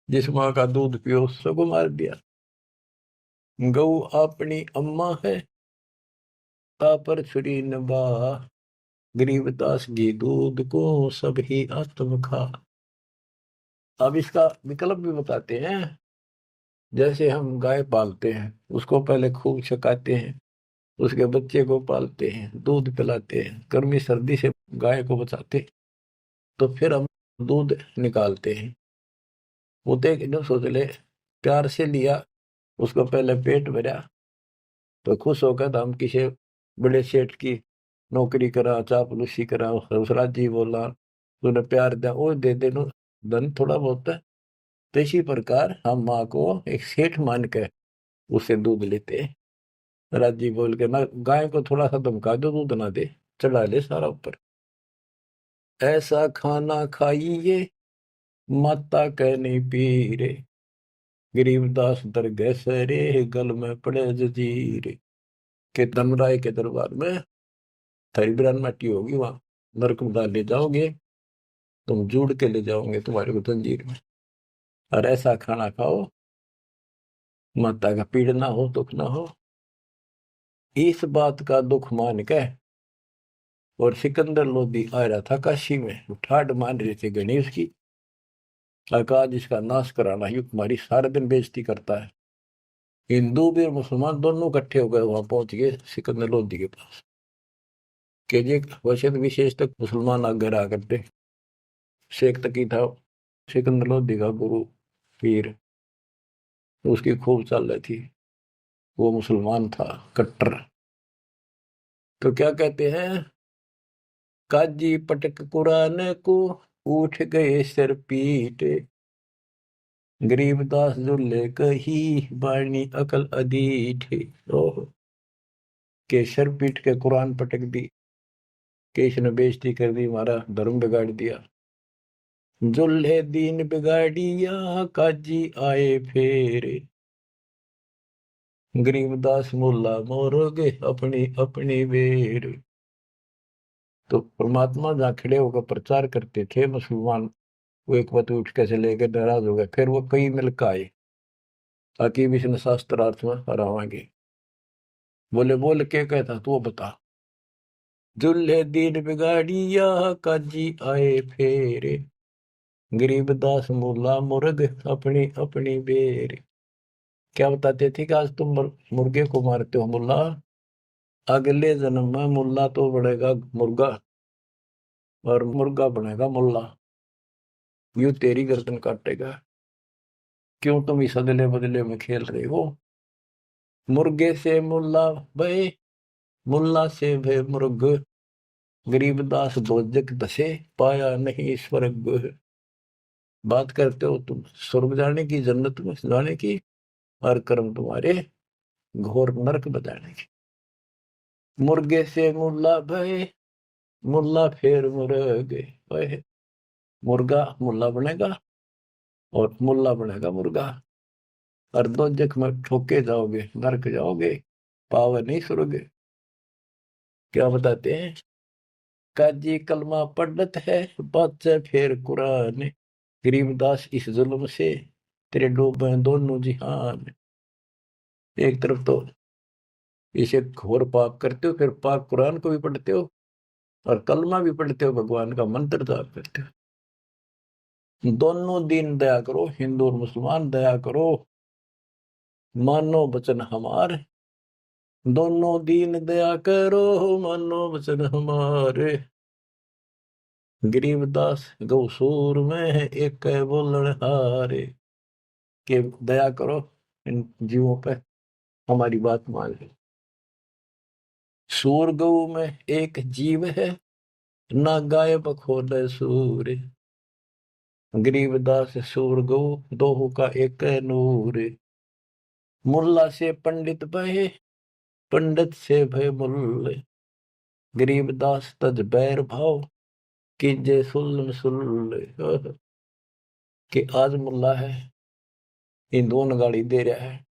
जिस माँ का दूध पियो उसको मार दिया। गौ अपनी अम्मा है, पर छुरी नबा, गरीबदास घी दूध को, सब ही आत्म खा। अब इसका विकल्प भी बताते हैं। जैसे हम गाय पालते हैं, उसको पहले खूब छकाते हैं, उसके बच्चे को पालते हैं, दूध पिलाते हैं, गर्मी सर्दी से गाय को बचाते, तो फिर हम दूध निकालते हैं। वो देख जो सोच ले, प्यार से लिया, उसको पहले पेट भरा, तो खुश होकर हम किसी बड़े सेठ की नौकरी करा, चापलूसी करा, ससुराल जी बोला, तूने प्यार दिया, वो दे दे नु धन थोड़ा बहुत है। तो इसी प्रकार हम माँ को एक सेठ मान के उससे दूध लेते हैं। राजी बोल के ना, गाय को थोड़ा सा धमका दो, दूध ना दे, चढ़ा ले सारा ऊपर। ऐसा खाना खाइए माता कहनी पीरे, गरीबदास दरगह सरे, गल में पड़े जजीर। के धनराय के दरबार में थारी बिरान माटी होगी, वहां नरक में डाल ले जाओगे, तुम जुड़ के ले जाओगे तुम्हारे को जंजीर में। और ऐसा खाना खाओ माता का पीड़ ना हो, दुख ना हो। इस बात का दुख मान के और सिकंदर लोधी आ रहा था काशी में, ठाड मान रहे थे गणेश की, अकाज इसका नाश कराना, ये तुम्हारी सारे दिन बेइज्जती करता है। हिंदू भी और मुसलमान दोनों इकट्ठे हो गए, वहां पहुंच गए सिकंदर लोधी के पास के जी वैसे तो विशेष तक मुसलमान आगे रहा करते, शेख तकी था सिकंदर लोधी का गुरु पीर, उसकी खूब चाल रही थी, वो मुसलमान था कट्टर। तो क्या कहते हैं, काजी पटक कुरान को उठ गए सिर पीट, गरीबदास जुल्ले कही बाणी अकल अदीठ। ओह, के सर पीट के कुरान पटक दी, के इसने बेइज्जती कर दी, हमारा धर्म बिगाड़ दिया। जुल्हे दीन बिगाड़िया काजी आए फेरे, गरीबदास मुल्ला मोरोगे अपनी अपनी बेर। तो परमात्मा जहाँ खड़े होकर प्रचार करते थे मुसलमान, वो एक बात उठ के चले गए, नाराज हो गए, फिर वो कई मिलकर आए ताकि विष्णु शास्त्रार्थ में हरावाएंगे। बोले बोल के कहता तू बता, जुल्हे दीन बिगाड़िया काजी आए फेरे, गरीबदास मुल्ला मुर्ग अपनी अपनी बेर। क्या बताते थे कि आज तुम मुर्गे को मारते हो मुल्ला, अगले जन्म में मुल्ला तो बनेगा मुर्गा और मुर्गा बनेगा मुल्ला, यूं तेरी गर्दन काटेगा। क्यों तुम इस अदले बदले में खेल रहे हो। मुर्गे से मुल्ला भय, मुल्ला से भय मुर्ग, गरीबदास दोजक दसे पाया नहीं स्वर्ग। बात करते हो तुम स्वर्ग जाने की, जन्नत में जाने की, और कर्म तुम्हारे घोर नरक बजाने की। मुर्गे से मुल्ला भय, मुल्ला फिर मुर्गे भय, मुर्गा मुल्ला बनेगा और मुल्ला बनेगा मुर्गा, और दोजक में ठोके जाओगे, नरक जाओगे, पावे नहीं स्वर्ग। क्या बताते हैं, काजी कलमा पढ़त है बादशाह फिर कुरान, गरीबदास इस जुल्म से तेरे डूबे दोनों जिहान। एक तरफ तो इसे घोर पाप करते हो, फिर पाक कुरान को भी पढ़ते हो और कलमा भी पढ़ते हो, भगवान का मंत्र जाप करते हो। दोनों दिन दया करो, हिंदू और मुसलमान दया करो, मानो वचन हमारे, दोनों दीन दया करो, मानो वचन हमारे। गरीबदास गौसूर में है एक बोलन हारे, के दया करो इन जीवों पे, हमारी बात मान लो। सूर गौ में एक जीव है, ना गाय बखोले सूर, गरीबदास सूर गौ दोहू का एक नूर। मुल्ला से पंडित भय, पंडित से भय मुल्ले, गरीबदास तज बैर भाव, कीजे सुल्ल सुल्ले। कि आज मुल्ला है, हिंदुओं ने गाली दे रहा है,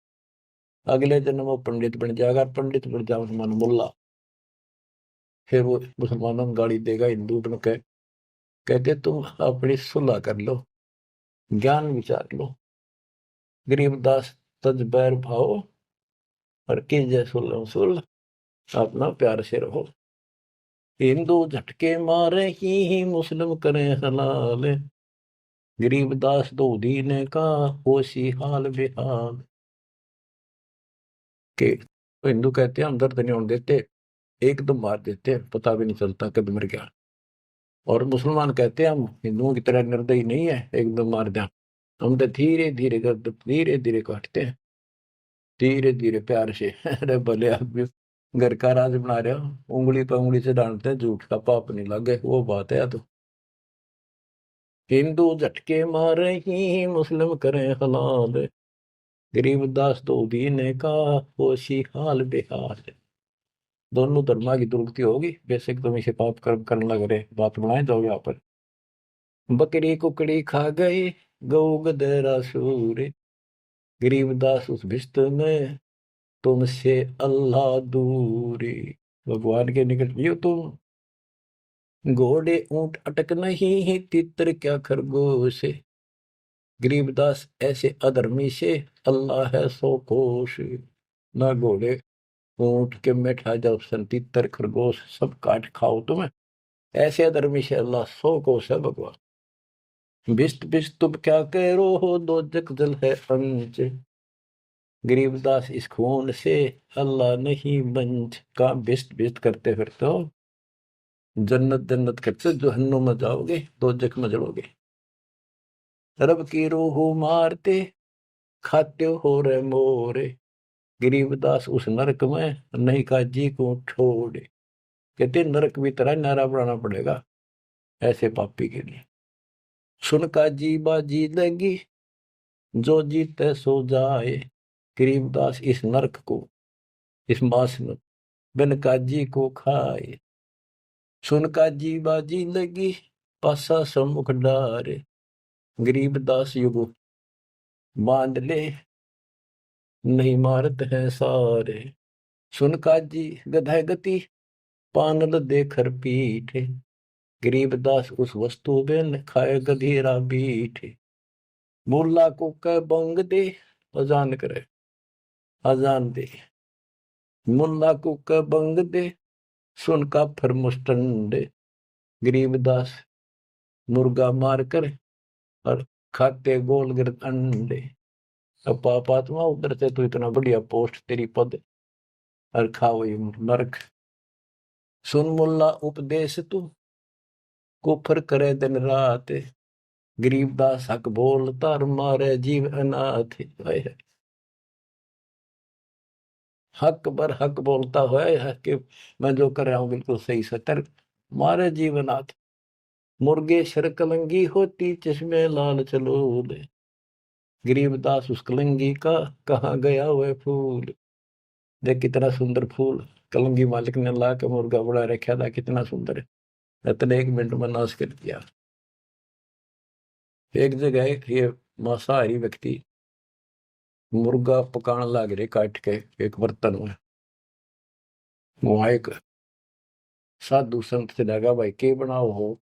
अगले जन्म वो पंडित बन जाएगा, पंडित बन जाओ मुसलमान मुल्ला, फिर वो मुसलमानों को गाली देगा हिंदू बन के। कहते तुम अपनी सुलह कर लो, ज्ञान विचार लो, गरीबदास तज बैर भाव और कीजे सुल्ल सुल्ल, अपना प्यार से रहो। हिंदू झटके मारे ही मुस्लिम करें हलाल, गरीबदास दो दीने का होशी हाल बेहाल। के तो हिंदू कहते हैं हम दर्द नहीं होने देते, एकदम मार देते हैं, पता भी नहीं चलता कब मर गया। और मुसलमान कहते हैं हम हिंदुओं की तरह निर्दयी नहीं है, एकदम मार दें, हम तो धीरे धीरे धीरे धीरे काटते हैं, धीरे धीरे प्यार से। अरे भले आदमी घर का राज बना रहे हो, उंगली पर उंगली से डांटते हैं, झूठ का पाप नहीं लगे, वो बात है। तो हिंदू झटके मारे ही मुस्लिम करें हलाल, गरीबदास तो दीने का होशी हाल बेहाल। दोनों धर्मा की दुर्गति होगी, बेशक तुम इसे पाप कर्म करने लग रहे, बात बनाए जाओ यहाँ पर। बकरी कुकड़ी खा गई गऊ गधेरा सूर, गरीबदास उस भिस्त में तुमसे अल्लाह दूरी। भगवान के निकट यो तुम, घोड़े ऊंट अटक नहीं, तितर क्या खरगोश, गरीबदास ऐसे अधर्मी से अल्लाह है सौ कोश। ना घोड़े ऊंट के बैठा जाओ, सन तितर खरगोश सब काट खाओ तुम्हें, ऐसे अधर्मी से अल्लाह सौ कोश है भगवान। बिस्त बिस्त तुम क्या कह रो हो, दो जग जल है अंच, गरीबदास इस खून से अल्लाह नहीं बंच। का बिस्त बिस्त करते फिरते हो, जन्नत जन्नत करते जहन्नुम में जाओगे, दो जग में जलोगे। रब की रूह मारते खाते हो रे मोरे, गरीबदास उस नरक में नहीं का जी को छोड़े। कहते नरक भी तरह नारा बनाना पड़ेगा ऐसे पापी के लिए। सुन का जी बाजी लगी जो जीते सो जाए, गरीबदास इस नरक को, इस मास में बिन काजी को खाए। सुन का जी बाजी लगी पासा सम्मुख डारे, गरीबदास युग बांध ले नहीं मारत है सारे। सुन का जी गधा गति पानल देकर पीठे, गरीबदास उस वस्तु बिन खाए गधीरा बीठे। मुल्ला को कह बंग दे अजान करे, अजान दे मुल्ला को कह बंग दे, सुन का फिर मुस्टंडे, गरीबदास मुर्गा मार कर और खाते गोल गिरत अंडे। अब पापात्मा उधर से तो इतना बढ़िया पोस्ट तेरी पद और खाओ ये नरक। सुन मुल्ला उपदेश तू कुफर करे दिन रात, गरीबदास हक बोलता और मारे जीव अनाथ। हक बर हक बोलता है कि मैं जो कर रहा हूं बिल्कुल सही सतर, मारे जीव अनाथ। मुर्गे शर कलंगी होती चश्मे लाल चलो दे, गरीबदास उस कलंगी का कहाँ गया वह फूल। देख कितना सुंदर फूल कलंगी मालिक ने ला के मुर्गा बड़ा रखा था, कितना सुंदर है, इतने 1 मिनट में नाश कर दिया। एक जगह ये मांसाहारी व्यक्ति मुर्गा पकाने लग रहे काट के एक बर्तन में, वहां एक साधु संत से लगा, भाई के बनाओ हो,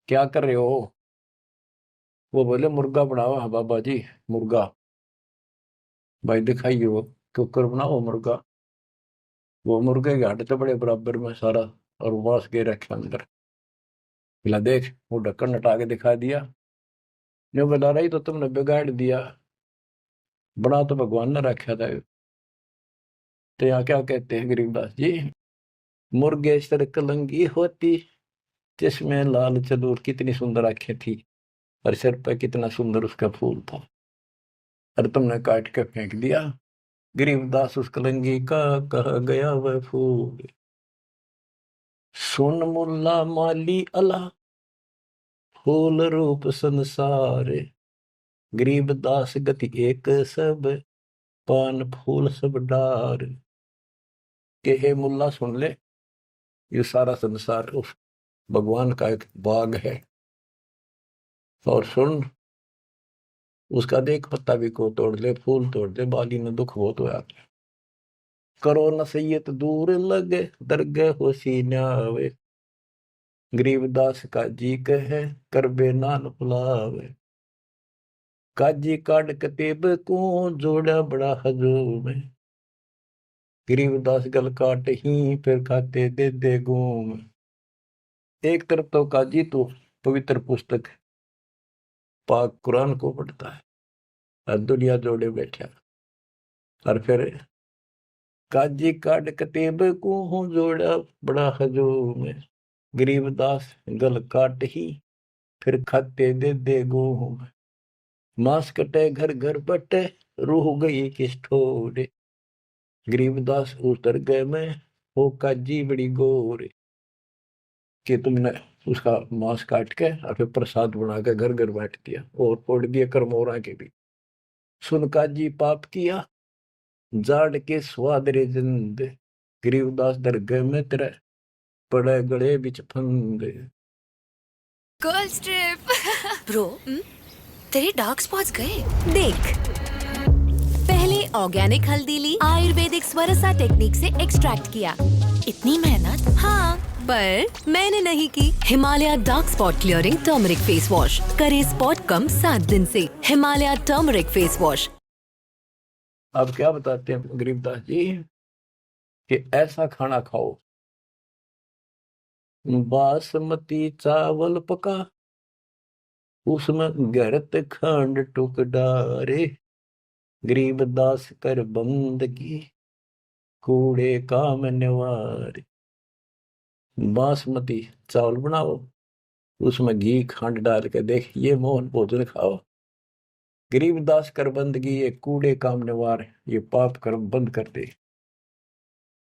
क्या कर रहे हो। वो बोले मुर्गा बनाओ। हाँ बाबा जी मुर्गा। भाई दिखाइए वो कुकर बनाओ मुर्गा। वो मुर्गे के हड्डी तो बड़े बराबर में सारा और मांस के रखे अंदर। बोला देख, वो ढक्कन हटा के दिखा दिया। जो बता रही तो तुमने बिगाड़ दिया, बना तो भगवान ने रखा था। तो यहाँ क्या कहते हैं गरीबदास जी, मुर्गे सर कलंगी होती जिसमें लाल चदूर, कितनी सुंदर आंखें थी और सिर पर कितना सुंदर उसका फूल था, और तुमने काट के फेंक दिया। गरीबदास उस कलंगी का कहा गया वह फूल। सुन मुल्ला माली अला फूल रूप संसार, गरीबदास गति एक सब पान फूल सब डार। के हे मुल्ला सुन ले, ये सारा संसार उस भगवान का एक बाग है, और सुन उसका देख पत्ता भी को तोड़ ले, फूल तोड़ दे, बाली ने दुख बहुत होया। करो नसीहत दूर लगे दरगह होशी न्यावे, गरीबदास का जी कहे करबे नान भुलावे। काजी काट कतेब को जोड़ा बड़ा हजूम, गरीबदास गल काट ही फिर खाते दे दे घूम। एक तरफ तो काजी तो पवित्र पुस्तक पाक कुरान को पढ़ता है और दुनिया जोड़े बैठा, और फिर काजी काट कतेब को जोड़ा बड़ा हजूम, गरीबदास गल काट ही फिर खाते दे दे घूम। मांस कटे घर घर बटे रूह गई किस ठोरे, गरीबदास उतर गए में हो काजी बड़ी गोर कि तुमने उसका मांस काट के और फिर प्रसाद बना के घर घर बांट दिया और फोड़ दिए करमोरा के भी। सुन काजी पाप किया जाड़ के स्वाद रे जिंद गरीबदास दरगाह में तेरे पड़े गले बिच फंद। गर्ल्स ट्रिप ब्रो तेरे डार्क स्पॉट्स गए देख। पहले ऑर्गेनिक हल्दी ली, आयुर्वेदिक स्वरसा टेक्निक से एक्सट्रैक्ट किया। इतनी मेहनत? हाँ, पर मैंने नहीं की। Himalaya dark spot clearing turmeric face wash करे स्पॉट कम 7 दिन से। Himalaya turmeric face wash. अब क्या बताते हैं गरीबदास जी कि ऐसा खाना खाओ, बासमती चावल पका, उसमें गरत खंड टुक डारे, गरीबदास कर बंदगी कूड़े काम निवार। बासमती चावल बनाओ, उसमें घी खंड डाल के देख ये मोहन भोजन खाओ, गरीबदास कर बंदगी ये कूड़े काम निवार, ये पाप कर्म बंद कर दे।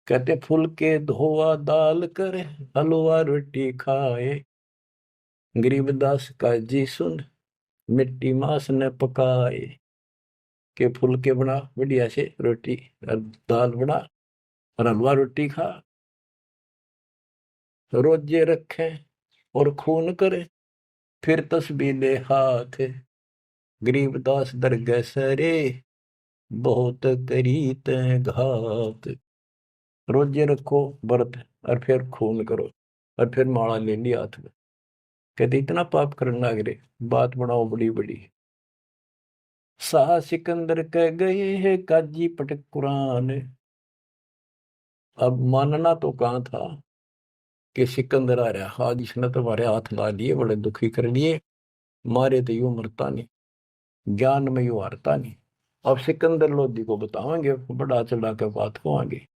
कहते फुल के धोआ दाल कर हलवा रोटी खाए, गरीबदास का जी सुन मिट्टी मास न पकाए। के फुल के बना बढ़िया से रोटी और दाल बना और हलवा रोटी खा, रोजे रखे और खून करे, फिर तस्बीह ले हाथ, गरीबदास दरगाह सरे बहुत करी तै घात। रोजे रखो व्रत और फिर खून करो और फिर माला ले लिया हाथ में। कहते इतना पाप करना गिरे, बात बनाओ बड़ी बड़ी। शाह सिकंदर कह गए है काजी पटक कुरान। अब मानना तो कहाँ था कि सिकंदर आ रहा, हाँ जिसने तुम्हारे हाथ ला लिए बड़े दुखी कर लिए, मारे तो यूं मरता नहीं, ज्ञान में यूं हारता नहीं। अब सिकंदर लोधी को बताओगे, बड़ा चढ़ा के बात को आगे।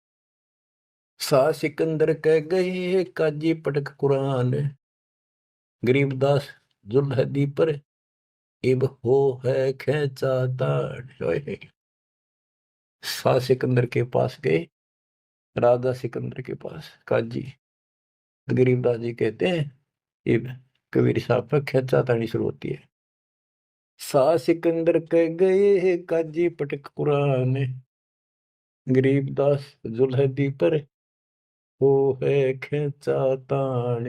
शाह सिकंदर कह गए है काजी पटक कुरान, गरीबदास जुल्हदी पर इब हो है खेचा ताड़। शाह सिकंदर के पास गए, राजा सिकंदर के पास काजी, गरीबदास जी कहते हैं इब कबीर साहब पर खेचा ताड़ी शुरू होती है। शाह सिकंदर कह गए है काजी पटक कुरान, गरीबदास जुल्हदी पर हो है खेचा ताड़।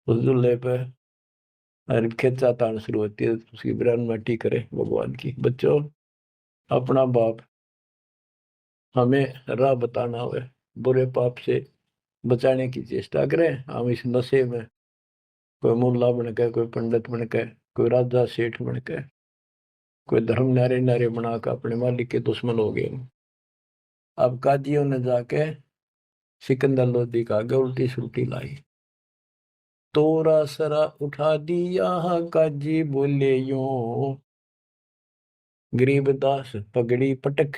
उस जुल्हे पर और खेचा ताड़ शुरू होती है, उसकी बिरान माटी करे भगवान की। बच्चों अपना बाप हमें राह बताना हुए, बुरे पाप से बचाने की चेष्टा करें। हम इस नशे में कोई मुल्ला बन के, कोई पंडित बन के, कोई राजा सेठ बन के, कोई धर्म नारे नारे बनाकर अपने मालिक के दुश्मन हो गए। अब काजियों ने जाके सिकंदर लोधी का आगे उल्टी सुल्टी लाई, तोरा सरा उठा दिया काजी बोले यूं, गरीबदास पगड़ी पटक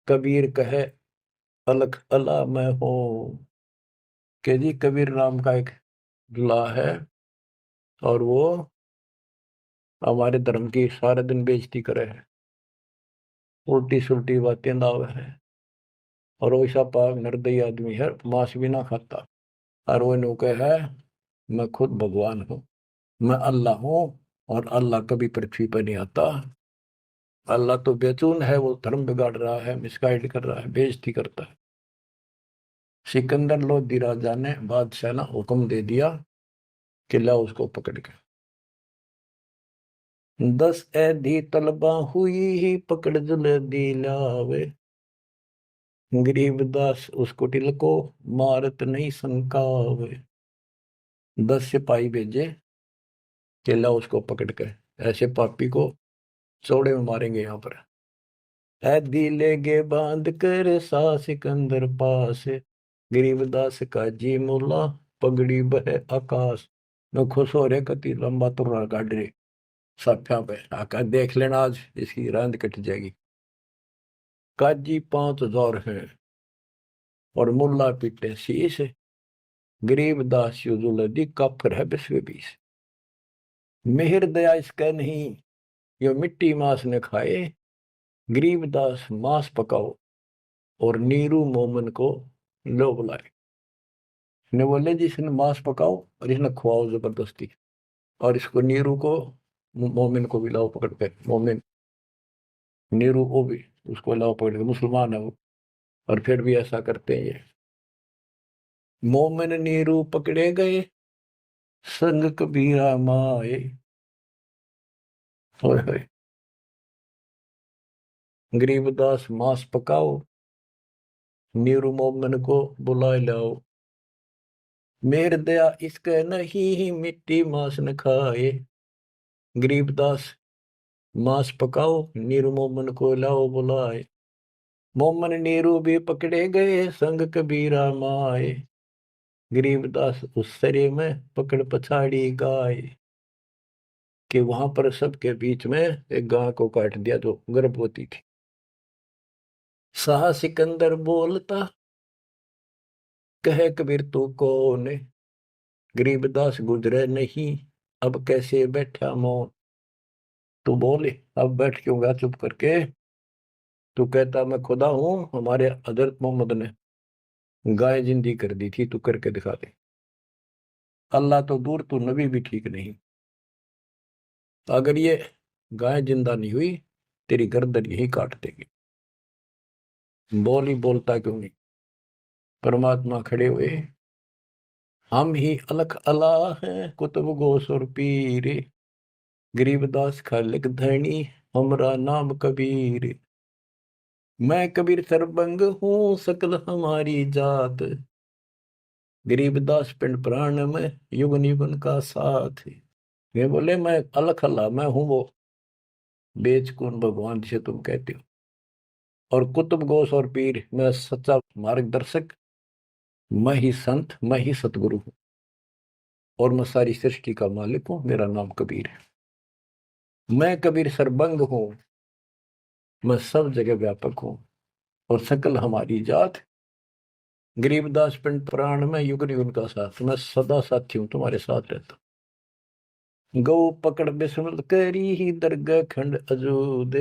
कबीर कहे अलख अला मैं हूं। के जी कबीर नाम का एक दूल्हा है और वो हमारे धर्म की सारा दिन बेइज्जती करे है, उल्टी सुल्टी बातें लावे है, और वैसा पाक निर्दयी आदमी है, मांस भी ना खाता। और वो नु है मैं खुद भगवान हूँ, मैं अल्लाह हूँ, और अल्लाह कभी पृथ्वी पर नहीं आता। अल्लाह तो बेचून है, वो धर्म बिगाड़ रहा है, मिसगाइड कर रहा है, बेइज्जती करता है। सिकंदर लोधी राजा ने बादशाह ने हुक्म दे दिया कि ला उसको पकड़ के 10 ऐधी तलबा हुई ही पकड़ जुल्हदी लावे, गरीबदास उस कुटिल को मारत नहीं संकावे। 10 सिपाही भेजे कि ला उसको पकड़ के ऐसे पापी को चौड़े में मारेंगे। यहाँ पर ऐदी लेगे बांध कर सा सिकंदर पास, गरीबदास का जी मुल्ला पगड़ी बह आकाश। न खुश हो रहे कति लंबा तुर्रा काट रहे साफिया पे आका, देख लेना आज इसकी रांद कट जाएगी। काजी 5000 है और मुल्ला पीटे शीश, गरीबदास युजुलदी काफिर है 20 मेहर दया इसका नहीं, यो मिट्टी मांस न खाए, गरीबदास मांस पकाओ और नीरू मोमिन को लो बुलाए। ने बोले जी इसने मांस पकाओ और इसने खुआओ जबरदस्ती, और इसको नीरू को मोमिन को भी लाओ पकड़ के। मोमिन नीरू को भी उसको लाओ पकड़ के, मुसलमान है वो, और फिर भी ऐसा करते हैं ये। मोमिन नीरू पकड़े गए, संग कबीरा माए। होए होए। गरीबदास मांस पकाओ, नीरू मोमिन को बुलाए लाओ। मेर दया इसके नहीं, मिट्टी मांस न खाए। गरीबदास मांस पकाओ, नीरू मोमिन को लाओ बुलाए। मोमिन नीरू भी पकड़े गए, संग कबीरा माए। गरीबदास उस सरे में पकड़ पछाड़ी गाय, कि वहां पर सबके बीच में एक गाय को काट दिया जो गर्भवती थी। शाह सिकंदर बोलता, कहे कबीर तू कौन। गरीबदास गुजरे नहीं, अब कैसे बैठा मौन। तू बोले अब बैठ क्यों गया चुप करके। तू कहता मैं खुदा हूं, हमारे हजरत मोहम्मद ने गाय जिंदी कर दी थी, तू करके दिखा दे। अल्लाह तो दूर, तू नबी भी ठीक नहीं। अगर ये गाय जिंदा नहीं हुई, तेरी गर्दन यही काट देगी। बोल ही बोलता क्यों नहीं। परमात्मा खड़े हुए, हम ही अलख अला हैं, कुतुब गोस और पीर। गरीबदास खालिक धनी, हमरा नाम कबीर। मैं कबीर सरबंग हूँ, सकल हमारी जात। गरीबदास पिंड प्राण में, युग निबन का साथ। ये बोले मैं अलख अल्लाह, मैं हूं वो बेचकुन भगवान जिसे तुम कहते हो। और कुतुब गोस और पीर, मैं सच्चा मार्गदर्शक, मैं ही संत, मैं ही सतगुरु हूं, और मैं सारी सृष्टि का मालिक हूं। मेरा नाम कबीर है। मैं कबीर सरबंग हूं, मैं सब जगह व्यापक हूं, और सकल हमारी जात। गरीबदास पिंड प्राण में, युग युग का साथ, मैं सदा साथी हूं, तुम्हारे साथ रहता हूं। गौ पकड़ बिस्मिल करी ही, दरगाह खंड अजूद।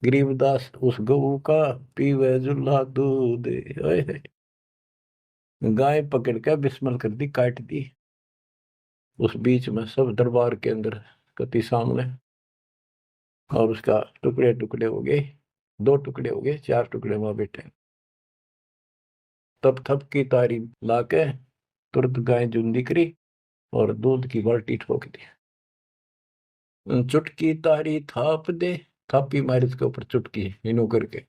गरीबदास उस गऊ का पीवे जुल्ला दूध। गाय पकड़ के बिस्मिल कर दी, काट दी। उस बीच में सब दरबार के अंदर कति सामने, और उसका टुकड़े टुकड़े हो गए, 2 टुकड़े हो गए, 4 टुकड़े वहां बैठे। तब थप की तारी लाके तुरंत गाय जुंदी करी और दूध की बाल्टी ठोक दी। चुटकी तारी थाप दे, थापी मारी उसके ऊपर चुटकी इनो करके।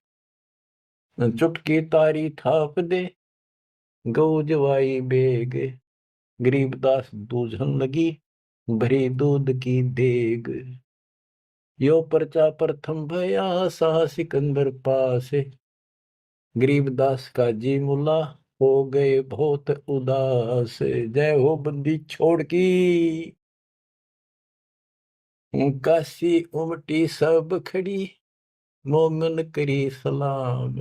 चुटकी तारी थाप दे, गऊ जवाई बेग। गरीबदास दूझन लगी, भरी दूध की देग। यो पर्चा प्रथम भया, शाह सिकंदर पास। गरीबदास का जी मुला, हो गए बहुत उदास। जय हो बंदी छोड़ की, काशी उमटी सब खड़ी, मोमिन करी सलाम।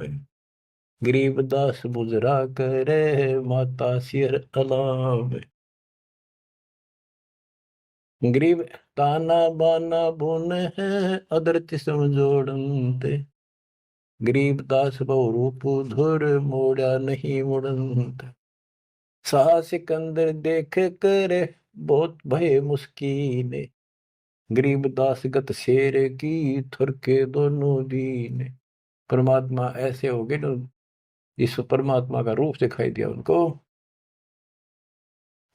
गरीबदास बुजरा करे, माता सिर अलाम। गरीब ताना बाना बुन है, अदरत समझोड़ते। गरीबदास बहु रूप धुर, मोड़ा नहीं मुड़ंत। शाह सिकंदर देख कर, बहुत भय मुस्कीन। गरीबदास गत शेर की, थुर के दोनों दीन। परमात्मा ऐसे हो गए, इस परमात्मा का रूप दिखाई दिया उनको।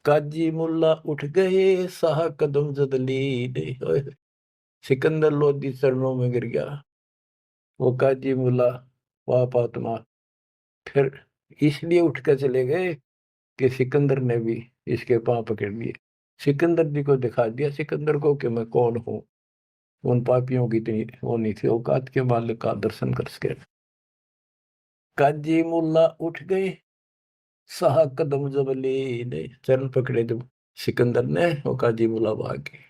काजी मुल्ला उठ गए, शाह कदम जदलीन। सिकंदर लोधी चरणों में गिर गया। वो काजी मुल्ला पाप आत्मा फिर इसलिए उठ कर चले गए कि सिकंदर ने भी इसके पांव पकड़ लिए। सिकंदर जी को दिखा दिया, सिकंदर को, कि मैं कौन हूं। उन पापियों की इतनी वो नहीं थी औकात के मालिक का दर्शन कर सके। काजी मुल्ला उठ गए, शाह कदम जबली ने चरण पकड़े जब सिकंदर ने, वो काजी मुल्ला भाग गए।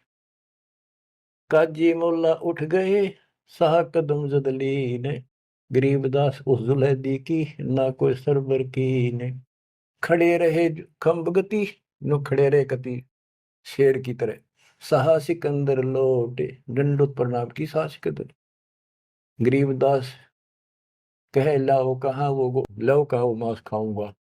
काजी मुल्ला उठ गए, शाह कदम जदली ने। गरीबदास उस जुलैदी की, ना कोई सरबर की ने। खड़े रहे खम्ब गति, नो खड़े रहे कति शेर की तरह। शाह सिकंदर लौटे, दंडोत प्रणाम की शाह सिकंदर। गरीबदास कहे लाओ कहाँ वो लो कहा वो मांस खाऊंगा।